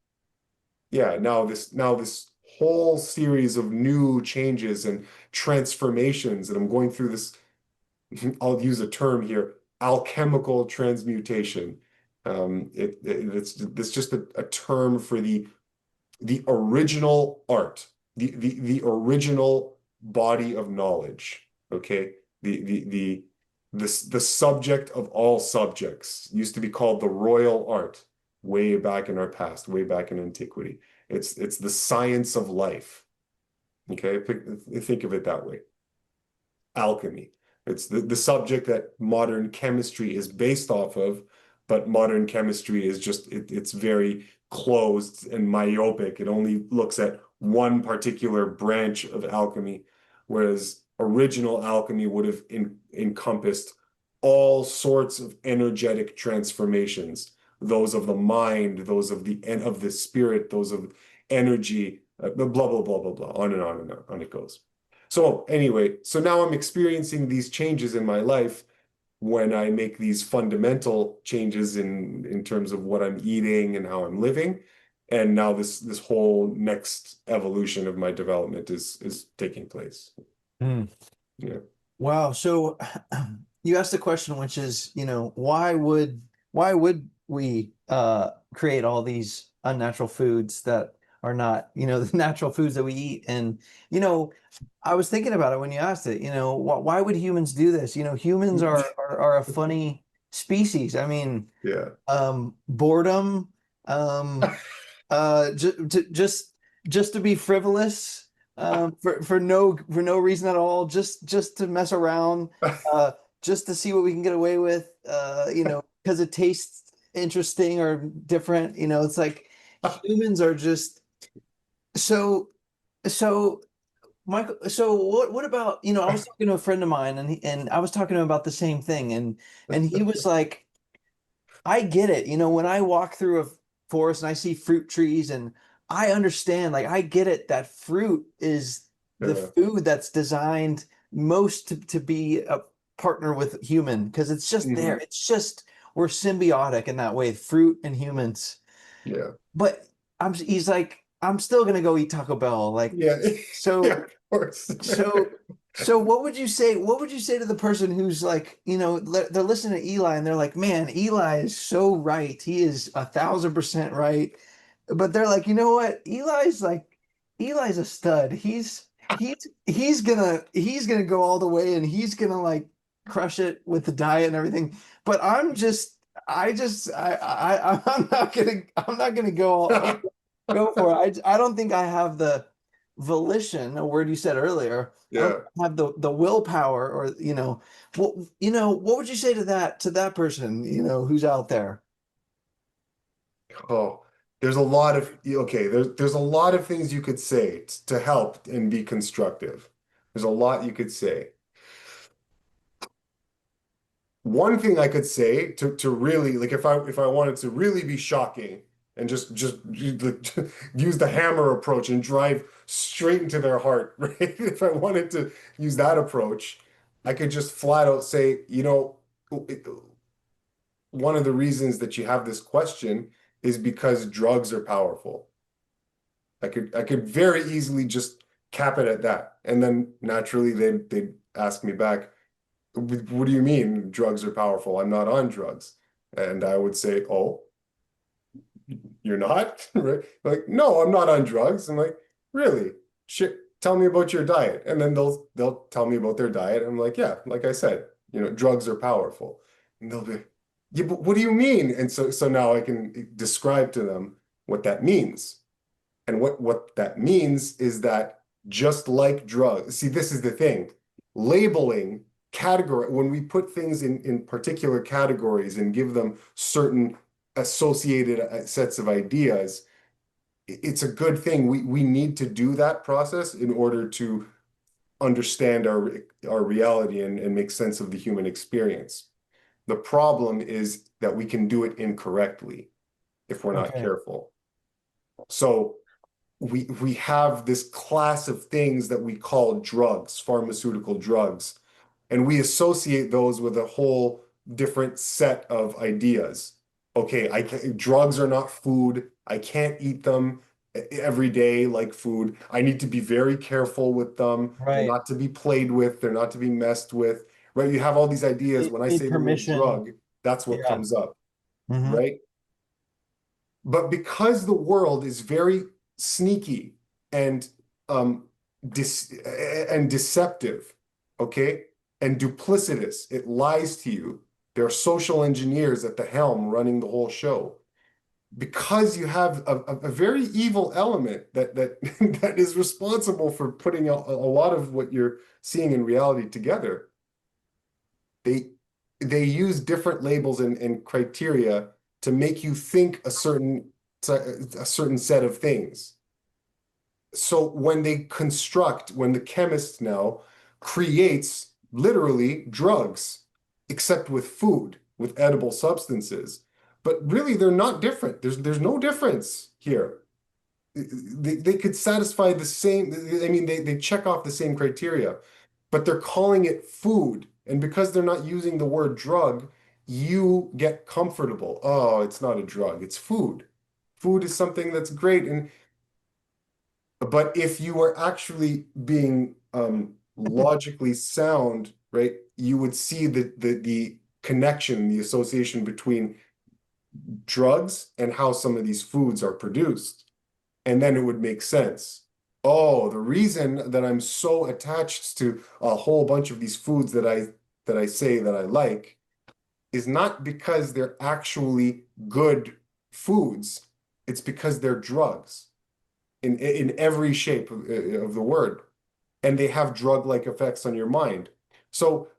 yeah, now this whole series of new changes and transformations, and I'm going through this, I'll use a term here, alchemical transmutation. It's just a term for the original art, the original body of knowledge. Okay, the subject of all subjects used to be called the royal art way back in our past, way back in antiquity. It's the science of life. Okay, think of it that way. Alchemy. It's the subject that modern chemistry is based off of, but modern chemistry is just it's very closed and myopic. It only looks at one particular branch of alchemy, whereas original alchemy would have encompassed all sorts of energetic transformations, those of the mind, those of the spirit, those of energy, blah blah blah blah blah, on and on and on it goes. So anyway, so now I'm experiencing these changes in my life when I make these fundamental changes in terms of what I'm eating and how I'm living. And now this whole next evolution of my development is taking place. Mm. Yeah. Wow. So you asked the question, which is, why would we create all these unnatural foods that are not, the natural foods that we eat? And, I was thinking about it when you asked it, why would humans do this? Humans are a funny species. I mean, Yeah. boredom, um, just to be frivolous, for no reason at all, just to mess around, uh, just to see what we can get away with, because it tastes interesting or different. It's like humans are just so so. Michael, so what about, I was talking to a friend of mine and I was talking to him about the same thing and he was like, I get it. When I walk through a forest and I see fruit trees and I understand, like I get it that fruit is the Yeah. food that's designed most to be a partner with human because it's just there. Mhm. It's just we're symbiotic in that way, fruit and humans. Yeah. But he's like, I'm still gonna go eat Taco Bell. Like, Yeah. Yeah, so of course. so so what would you say to the person who's like, they're listening to Eli and they're like, man, Eli is so right. He is 1,000% right. But they're like, you know what? Eli's a stud. He's gonna go all the way and he's gonna like crush it with the diet and everything. But I'm not gonna go for it. I don't think I have the volition, a word you said earlier. I don't Yeah. have the willpower or what would you say to that person, who's out there? Oh, there's a lot of okay, there's a lot of things you could say to help and be constructive. There's a lot you could say. One thing I could say to really like if I wanted to really be shocking and just use the hammer approach and drive straight into their heart, right? If I wanted to use that approach, I could just flat out say, one of the reasons that you have this question is because drugs are powerful. I could very easily just cap it at that. And then naturally they'd ask me back, what do you mean drugs are powerful? I'm not on drugs. And I would say, oh, you're not? Right? Like, no, I'm not on drugs. I'm like, really? Shit, tell me about your diet. And then they'll tell me about their diet. I'm like, yeah, like I said, drugs are powerful. And they'll be, yeah, but what do you mean? And so now I can describe to them what that means. And what that means is that just like drugs, see, this is the thing. Labeling category, when we put things in particular categories and give them certain associated sets of ideas, it's a good thing. We need to do that process in order to understand our reality and make sense of the human experience. The problem is that we can do it incorrectly if we're not Okay. careful. So we have this class of things that we call drugs, pharmaceutical drugs, and we associate those with a whole different set of ideas. Okay, drugs are not food. I can't eat them every day like food. I need to be very careful with them. They're Right. not to be played with. They're not to be messed with. Right? You have all these ideas. When I Need say the word permission. drug, that's what Yeah. comes up, Hmm. right? But because the world is very sneaky and um and deceptive, okay, and duplicitous, it lies to you. There are social engineers at the helm running the whole show. Because you have a very evil element that that is responsible for putting a lot of what you're seeing in reality together. They they use different labels and criteria to make you think a certain set of things. So when the chemist now creates literally drugs, except with food, with edible substances, but really they're not different. There's no difference here. They could satisfy the same, I mean, they check off the same criteria, but they're calling it food. And because they're not using the word drug, you get comfortable. Oh, it's not a drug, it's food. Food is something that's great. But if you are actually being logically sound, right, you would see the connection, the association between drugs and how some of these foods are produced. And then it would make sense. Oh, the reason that I'm so attached to a whole bunch of these foods that I say that I like is not because they're actually good foods. It's because they're drugs in every shape of the word, and they have drug-like effects on your mind. So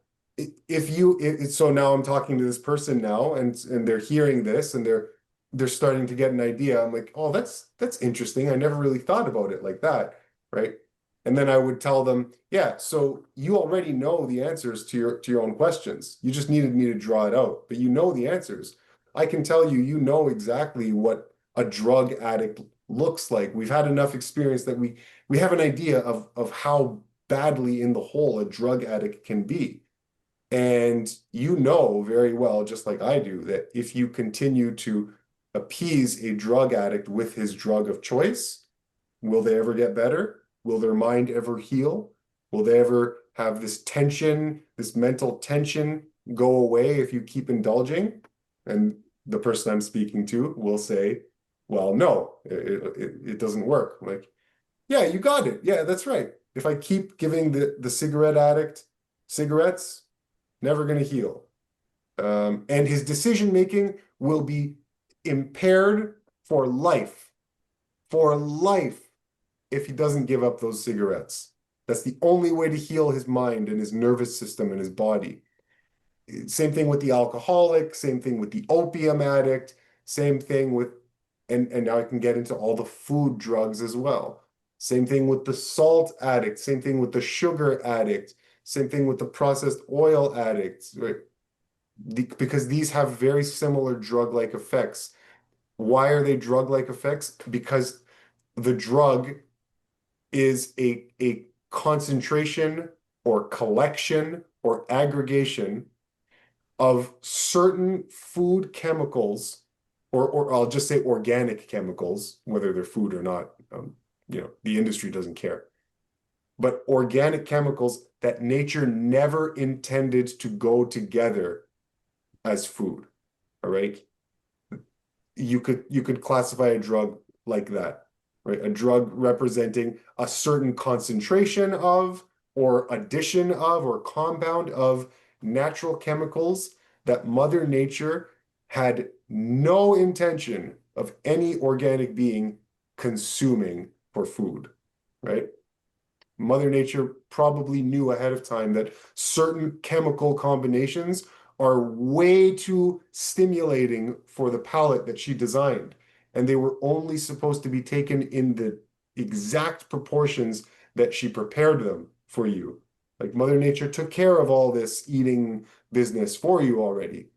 so now I'm talking to this person now, and they're hearing this, and they're starting to get an idea. I'm like, oh, that's interesting. I never really thought about it like that, right? And then I would tell them, yeah, so you already know the answers to your own questions. You just needed me to draw it out, but you know the answers. I can tell you, you know exactly what a drug addict looks like. We've had enough experience that we have an idea of how badly in the hole a drug addict can be. And you know very well, just like I do, that if you continue to appease a drug addict with his drug of choice, will they ever get better? Will their mind ever heal? Will they ever have this tension, this mental tension go away if you keep indulging? And the person I'm speaking to will say, well, no, it doesn't work. I'm like, yeah, you got it. Yeah, that's right. If I keep giving the cigarette addict cigarettes, never going to heal. And his decision making will be impaired for life, if he doesn't give up those cigarettes. That's the only way to heal his mind and his nervous system and his body. Same thing with the alcoholic, same thing with the opium addict, same thing with, and now I can get into all the food drugs as well. Same thing with the salt addict, same thing with the sugar addict, same thing with the processed oil addicts, right? Because these have very similar drug-like effects. Why are they drug-like effects? Because the drug is a concentration or collection or aggregation of certain food chemicals, or I'll just say organic chemicals, whether they're food or not. The industry doesn't care. But organic chemicals that nature never intended to go together as food. All right. You could classify a drug like that, right? A drug representing a certain concentration of, or addition of, or compound of natural chemicals that Mother Nature had no intention of any organic being consuming for food, right? Mother Nature probably knew ahead of time that certain chemical combinations are way too stimulating for the palate that she designed. And they were only supposed to be taken in the exact proportions that she prepared them for you. Like Mother Nature took care of all this eating business for you already.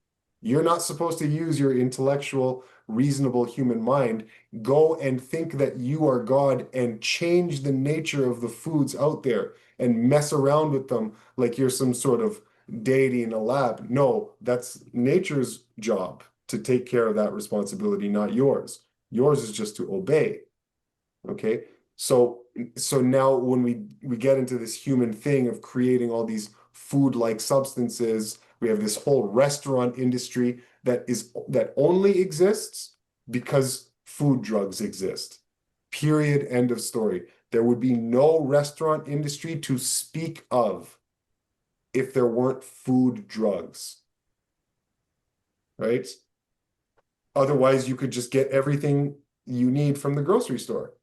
You're not supposed to use your intellectual, reasonable human mind. Go and think that you are God and change the nature of the foods out there and mess around with them like you're some sort of deity in a lab. No, that's nature's job to take care of that responsibility, not yours. Yours is just to obey. Okay. So now when we get into this human thing of creating all these food-like substances, we have this whole restaurant industry that only exists because food drugs exist. Period. End of story. There would be no restaurant industry to speak of if there weren't food drugs, right? Otherwise, you could just get everything you need from the grocery store,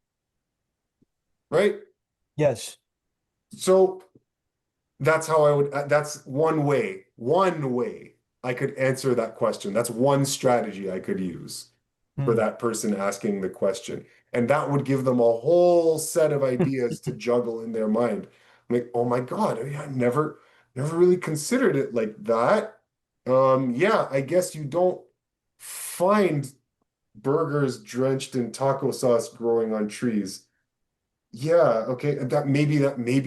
right? Yes. So that's how I would, that's one way I could answer that question. That's one strategy I could use for Hmm. that person asking the question. And that would give them a whole set of ideas to juggle in their mind. I'm like, oh my God, I never really considered it like that. Yeah, I guess you don't find burgers drenched in taco sauce growing on trees. Yeah, okay. Maybe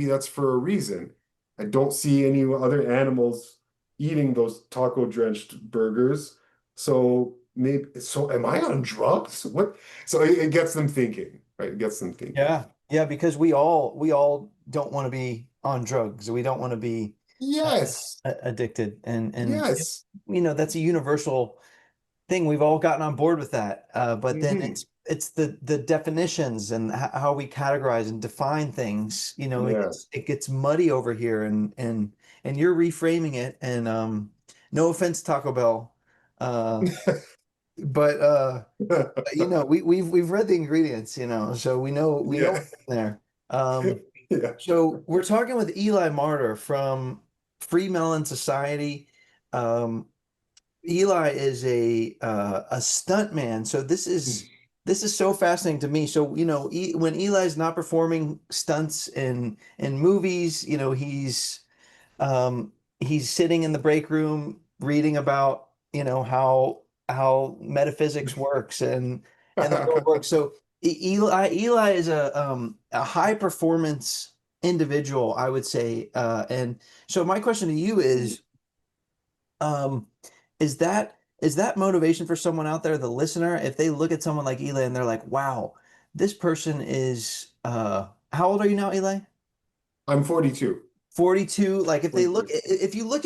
that's for a reason. I don't see any other animals eating those taco drenched burgers. So am I on drugs? What? So it gets them thinking, right? It gets them thinking. Yeah. Yeah, because we all don't want to be on drugs. We don't want to be Yes. addicted. And Yes. that's a universal thing. We've all gotten on board with that. But then Hmm. it's the definitions and how we categorize and define things. Yeah. It gets muddy over here, and you're reframing it. And no offense, Taco Bell, uh, but we've read the ingredients, so we know Yeah. what's in there. Um, Yeah. so we're talking with Eli Martyr from Free Melon Society. Um, Eli is a stunt man. So This is so fascinating to me. So, when Eli's not performing stunts in movies, he's sitting in the break room reading about, how metaphysics works and the world works. So Eli is a high performance individual, I would say. And so my question to you is, um, is that motivation for someone out there, the listener, if they look at someone like Eli and they're like, wow, this person is how old are you now, Eli? I'm 42. 42. Like Forty-two. if you look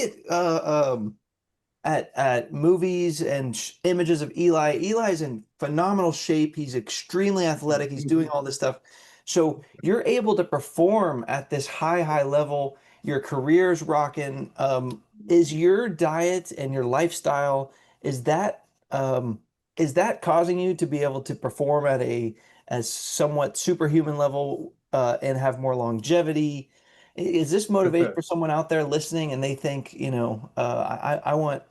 at movies and images of Eli. Eli's in phenomenal shape. He's extremely athletic. He's doing all this stuff. So you're able to perform at this high level. Your career's rocking. Is your diet and your lifestyle, is that causing you to be able to perform at a as somewhat superhuman level and have more longevity? Is this motivation for someone out there listening and they think, I want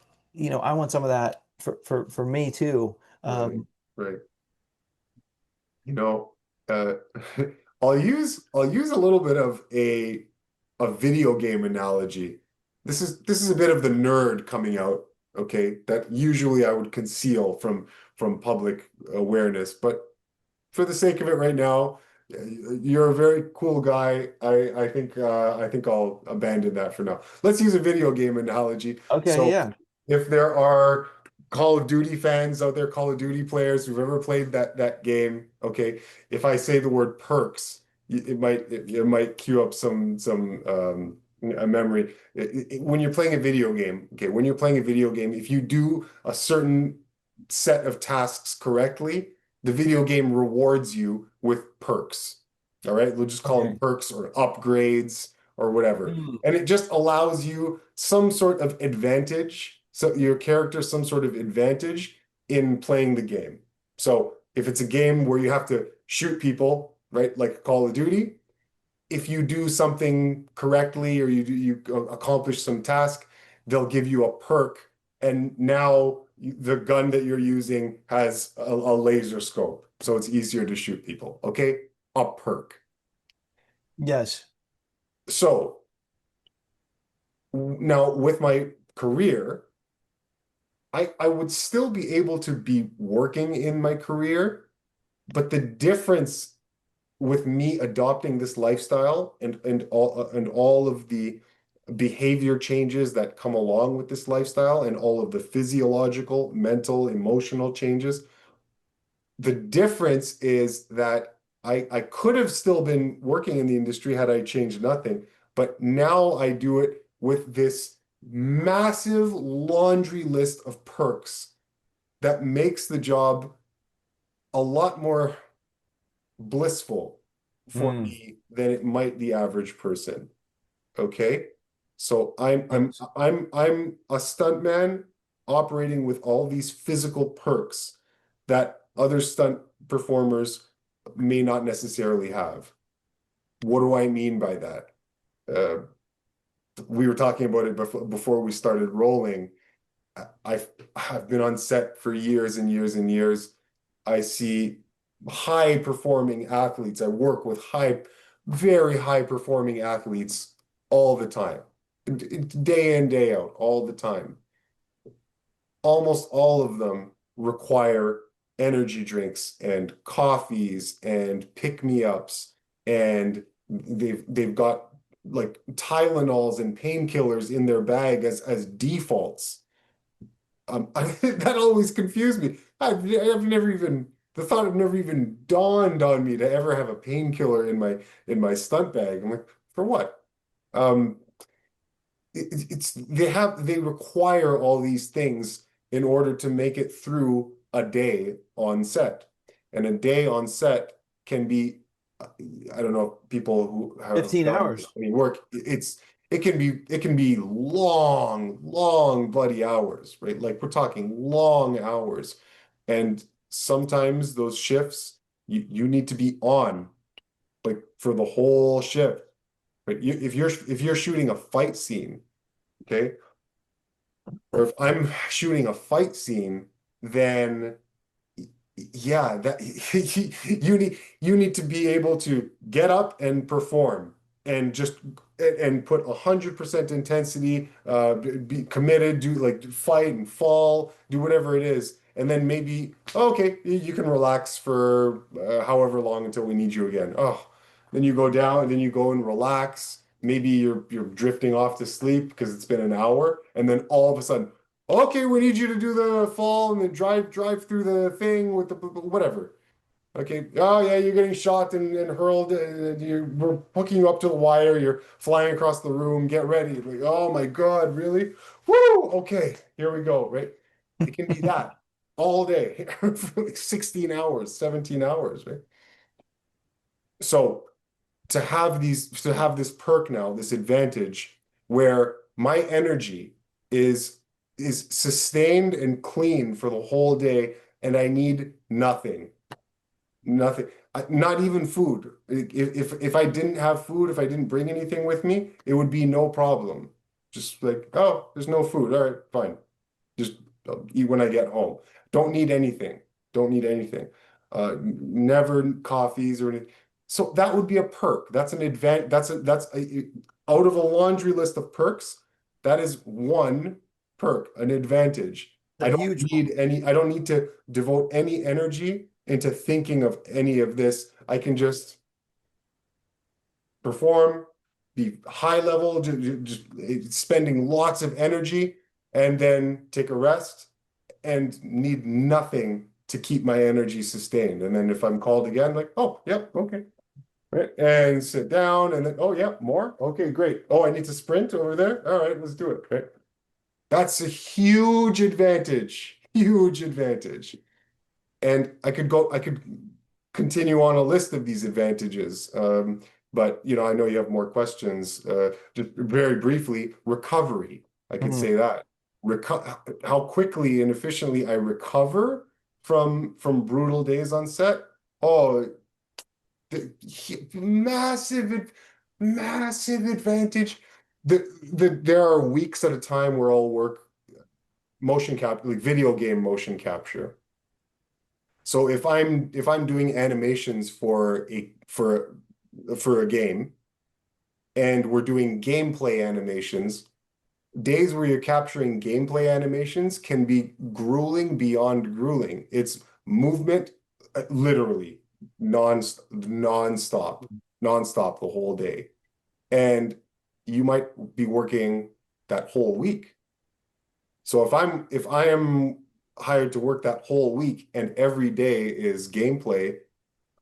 I want some of that for me too. Right, right. You know, uh, I'll use a little bit of a video game analogy. This is a bit of the nerd coming out, okay, that usually I would conceal from public awareness, but for the sake of it right now, you're a very cool guy. I think I'll abandon that for now. Let's use a video game analogy. Okay, So yeah. if there are Call of Duty fans out there, Call of Duty players who've ever played that game, okay, if I say the word perks, it might cue up some a memory. When you're playing a video game, okay, when you're playing a video game, if you do a certain set of tasks correctly, the video game rewards you with perks. All right, we'll just call them Okay. perks or upgrades or whatever. Mm, And it just allows you some sort of advantage. So your character some sort of advantage in playing the game. So if it's a game where you have to shoot people, right, like Call of Duty, if you do something correctly or you accomplish some task, they'll give you a perk, and now the gun that you're using has a laser scope, so it's easier to shoot people. Okay, a perk. yes. So now with my career, I would still be able to be working in my career, but the difference with me adopting this lifestyle and all of the behavior changes that come along with this lifestyle and all of the physiological, mental, emotional changes, the difference is that I could have still been working in the industry had I changed nothing, but now I do it with this massive laundry list of perks that makes the job a lot more blissful for Mm, me than it might the average person. Okay? So I'm I'm yes. I'm I'm a stuntman operating with all these physical perks that other stunt performers may not necessarily have. What do I mean by that? Uh, we were talking about it before we started rolling. I've been on set for years and years and years. I see high performing athletes. I work with very high performing athletes all the time, day in, day out, all the time. Almost all of them require energy drinks and coffees and pick-me-ups, and they've got like Tylenols and painkillers in their bag as defaults. That always confused me. I've never even the thought of never even dawned on me to ever have a painkiller in my stunt bag. I'm like, for what? Um, they require all these things in order to make it through a day on set, and a day on set can be I don't know people who have 15 done hours. any work. It can be long bloody hours, right? Like we're talking long hours, and sometimes those shifts you need to be on like for the whole shift. But if you're shooting a fight scene, okay, or if I'm shooting a fight scene, then yeah, that you need to be able to get up and perform and just and put 100% intensity, be committed, do like fight and fall, do whatever it is, and then maybe okay, you can relax for however long until we need you again. Oh, then you go down, then you go and relax. Maybe you're drifting off to sleep because it's been an hour, and then all of a sudden, okay, we need you to do the fall and then drive through the thing with the whatever. Okay. Oh yeah, you're getting shot and hurled. We're hooking you up to the wire. You're flying across the room. Get ready. Like, oh my God, really? Woo! Okay, here we go. Right? It can be that all day for like 16 hours, 17 hours, right? So to have this perk now, this advantage where my energy is is sustained and clean for the whole day, and I need nothing, nothing, not even food. If I didn't have food, if I didn't bring anything with me, it would be no problem. Just like, oh, there's no food. All right, fine. Just eat when I get home. Don't need anything. Don't need anything. Never coffees or anything. So that would be a perk. That's an advantage. Out of a laundry list of perks, that is one perk, an advantage. A huge one. I don't need to devote any energy into thinking of any of this. I can just perform, be high level, just spending lots of energy, and then take a rest and need nothing to keep my energy sustained. And then if I'm called again, like, oh, yep, okay. Right. And sit down and then, oh, yeah, more. Okay, great. Oh, I need to sprint over there. All right, let's do it. Right. That's a huge advantage. Huge advantage. And I could continue on a list of these advantages. But I know you have more questions. Just very briefly, recovery. I could Mhm. say that. How quickly and efficiently I recover from brutal days on set. Oh, massive, massive advantage. There are weeks at a time where I'll work motion cap like video game motion capture. So if I'm doing animations for a game and we're doing gameplay animations, days where you're capturing gameplay animations can be grueling beyond grueling. It's movement literally non-stop, non-stop the whole day. And you might be working that whole week. So if I am hired to work that whole week and every day is gameplay,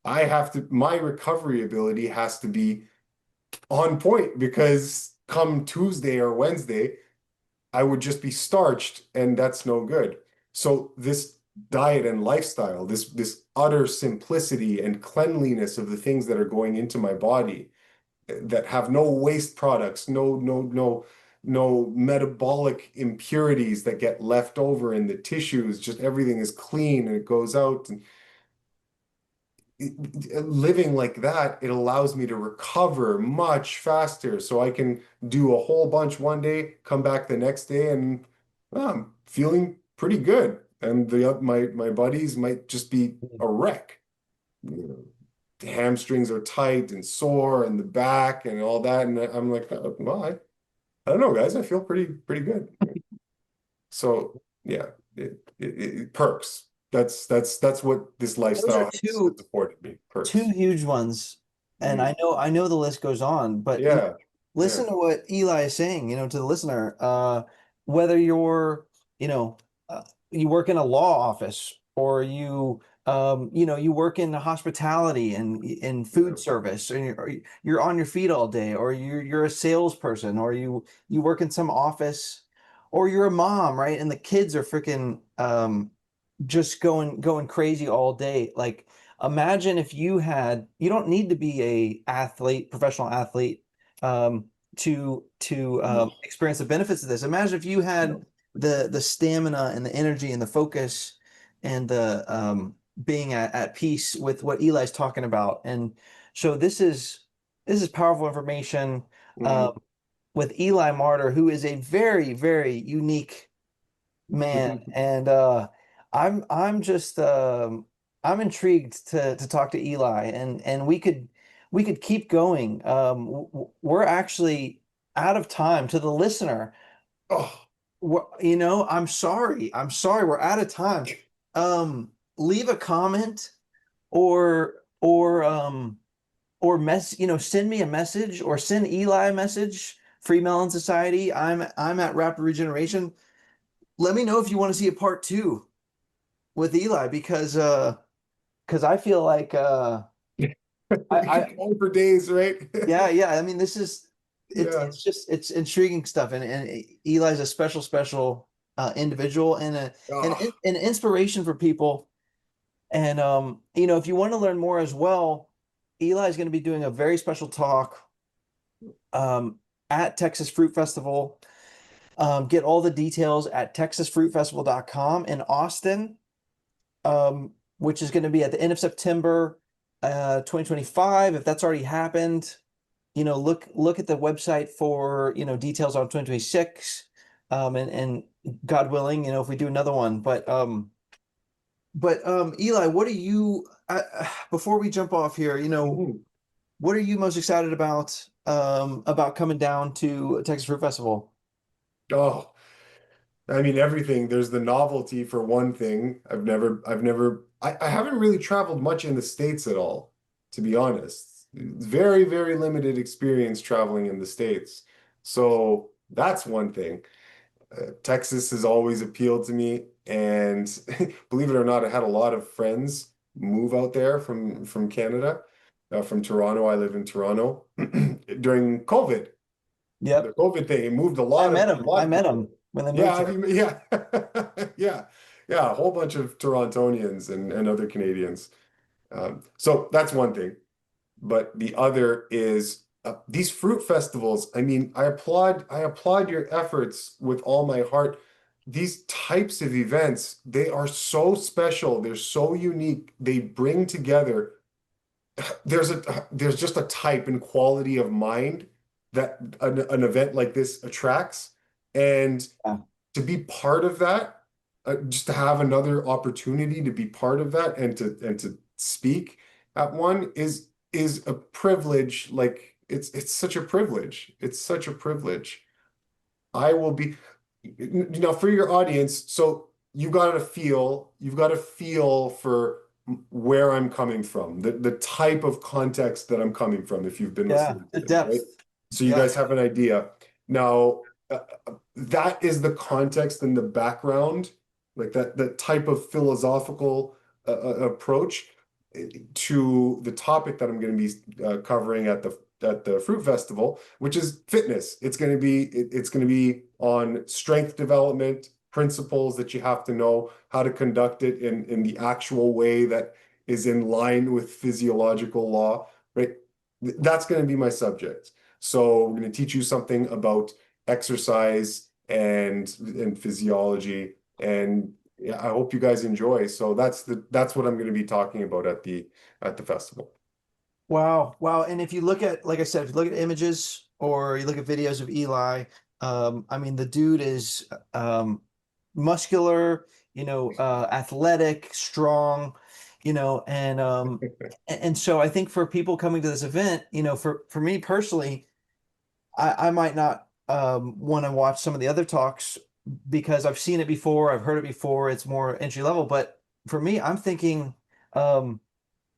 my recovery ability has to be on point because come Tuesday or Wednesday, I would just be starched and that's no good. So this diet and lifestyle, this utter simplicity and cleanliness of the things that are going into my body that have no waste products, no metabolic impurities that get left over in the tissues, just everything is clean and it goes out. And living like that, it allows me to recover much faster. So I can do a whole bunch one day, come back the next day, and I'm feeling pretty good. And my buddies might just be a wreck. The hamstrings are tight and sore and the back and all that. And I'm like, oh, well, I don't know, guys. I feel pretty good. So yeah, perks. That's what this Those are lifestyle has two afforded me. two Perks. huge ones. And Mhm. I know the list goes on, but Yeah, yeah, listen to what Eli is saying, to the listener. Whether you're, you know, you work in a law office or you work in hospitality and in food yeah. service, and you're on your feet all day, or you're a salesperson, or you work in some office, or you're a mom, right? And the kids are freaking just going crazy all day. Like, imagine if you don't need to be a athlete, professional athlete, to experience the benefits of this. Imagine if you had No. the stamina and the energy and the focus and the being at peace with what Eli's talking about. And so this is powerful information um, Mhm. with Eli Martyr, who is a very, very unique man. And I'm just I'm intrigued to talk to Eli, and we could keep going. We're actually out of time. To the listener, Oh, I'm sorry, we're out of time. Leave a comment or send me a message or send Eli a message. Free Melon Society. I'm at Rapid Regeneration. Let me know if you want to see a part two with Eli because I feel like we I could go on for days, right? yeah, I mean, this is Yeah. it's intriguing stuff, and Eli's a special individual and Oh, an inspiration for people. And if you want to learn more as well, Eli is going to be doing a very special talk um at Texas Fruit Festival. Get all the details at texasfruitfestival.com in Austin, which is going to be at the end of September 2025. If that's already happened, look at the website for details on 2026, and God willing, if we do another one. But Eli, what are you before we jump off here, mhm. what are you most excited about coming down to Texas Fruit Festival? Oh, I mean everything. There's the novelty for one thing. I haven't really traveled much in the States at all, to be honest. Very, very limited experience traveling in the States. So that's one thing. Texas has always appealed to me, and believe it or not, I had a lot of friends move out there from Canada, from Toronto. I live in Toronto during COVID, the Yep. COVID thing. It moved I met a him. lot I of met people. him when they Yeah, moved I here. mean, yeah, yeah, yeah, a whole bunch of Torontonians and other Canadians. So that's one thing. But the other is these fruit festivals. I mean, I applaud your efforts with all my heart. These types of events, they are so special. They're so unique. They bring together. There's just a type and quality of mind that an event like this attracts, and Yeah. to be part of that, just to have another opportunity to be part of that and to speak at one is a privilege. Like it's such a privilege. It's such a privilege. I will be, for your audience, so you've got to feel for where I'm coming from, the type of context that I'm coming from, if you've been Yeah. listening to The this, right? depth. So you Yeah. guys have an idea. Now, that is the context and the background, like that type of philosophical approach to the topic that I'm going to be covering at the fruit festival, which is fitness. It's going to be on strength development, principles that you have to know how to conduct it in the actual way that is in line with physiological law, right? That's going to be my subject. So we're going to teach you something about exercise and physiology, and yeah, I hope you guys enjoy. So that's what I'm going to be talking about at the festival. Wow. Wow. And if you look at, like I said, if you look at images or you look at videos of Eli, I mean, the dude is muscular, athletic, strong, and so I think for people coming to this event, for me personally, I might not want to watch some of the other talks because I've seen it before, I've heard it before, it's more entry level. But for me, I'm thinking, um,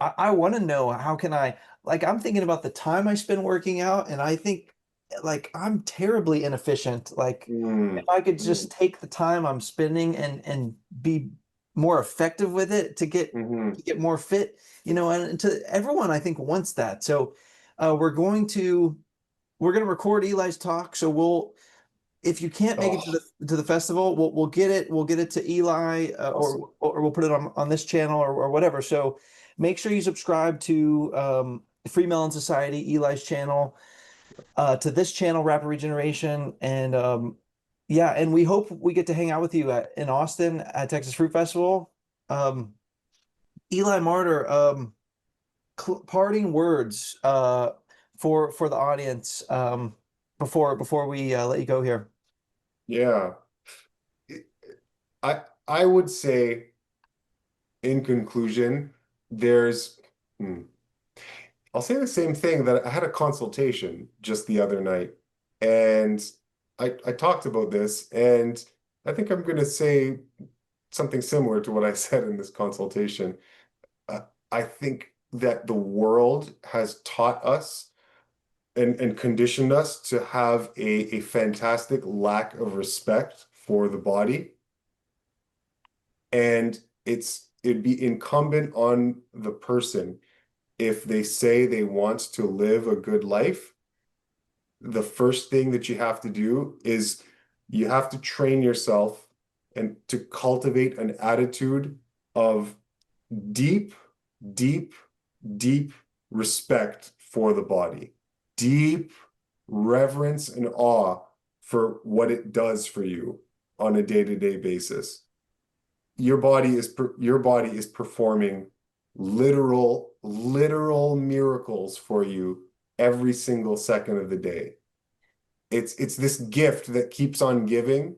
I want to know how can I, like, I'm thinking about the time I spend working out, and I think like I'm terribly inefficient. Like, if Mm, I could just mm, take the time I'm spending and be more effective with it mhm. to get more fit, and to everyone I think wants that. So we're going to record Eli's talk. So if you can't make it Oh, to the festival, we'll get it to Eli, awesome. or we'll put it on this channel or whatever. So make sure you subscribe to Free Melon Society, Eli's channel, to this channel, Rapid Regeneration, and yeah, and we hope we get to hang out with you in Austin at Texas Fruit Festival. Um, Eli Martyr, parting words for the audience before we let you go here. Yeah. I would say in conclusion. there's, hmm, I'll say the same thing that I had a consultation just the other night, and I talked about this, and I think I'm going to say something similar to what I said in this consultation. Uh, I think that the world has taught us and conditioned us to have a fantastic lack of respect for the body. And it'd be incumbent on the person, if they say they want to live a good life, the first thing that you have to do is you have to train yourself and to cultivate an attitude of deep, deep, deep respect for the body, deep reverence and awe for what it does for you on a day-to-day basis. Your body is performing literal miracles for you every single second of the day. It's this gift that keeps on giving.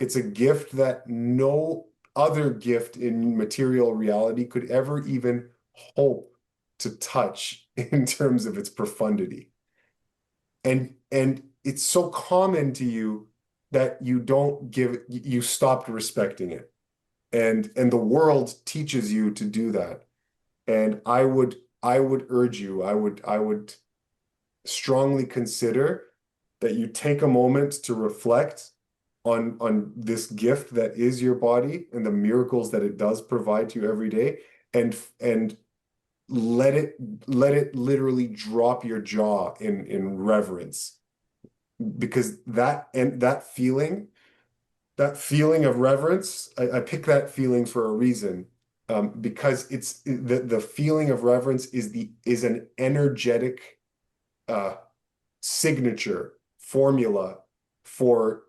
It's a gift that no other gift in material reality could ever even hope to touch in terms of its profundity. And it's so common to you that you stopped respecting it. And the world teaches you to do that. And I would urge you, I would strongly consider that you take a moment to reflect on this gift that is your body and the miracles that it does provide to you every day, and let it literally drop your jaw in reverence, because that feeling of reverence, I pick that feeling for a reason, because it's the feeling of reverence is an energetic signature formula for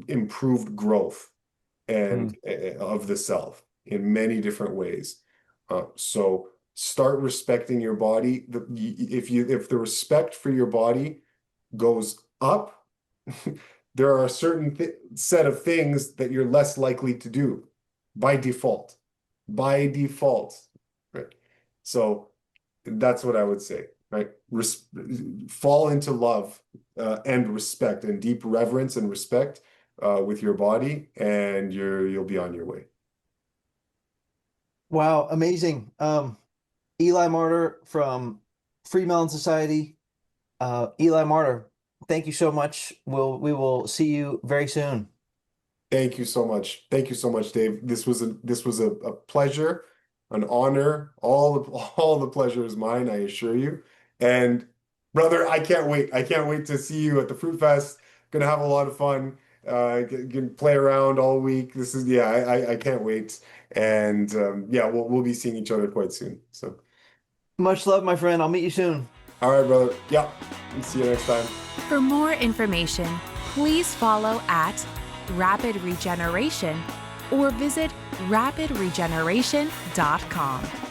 improved growth and of the self in many different ways. So start respecting your body. If the respect for your body goes up, there are a certain set of things that you're less likely to do by default. Right? So that's what I would say, right? Fall into love and respect and deep reverence and respect with your body, and you'll be on your way. Wow, amazing. Eli Martyr from Free Melon Society. Eli Martyr, thank you so much. We will see you very soon. Thank you so much. Thank you so much, Dave. This was a pleasure, an honor. All the pleasure is mine, I assure you. And brother, I can't wait. I can't wait to see you at the Fruit Fest. Gonna have a lot of fun. Can play around all week. I can't wait. And yeah, we'll be seeing each other quite soon. So, Much love, my friend. I'll meet you soon. all right, brother. Yeah. See you next time. For more information, please follow at Rapid Regeneration or visit rapidregeneration.com.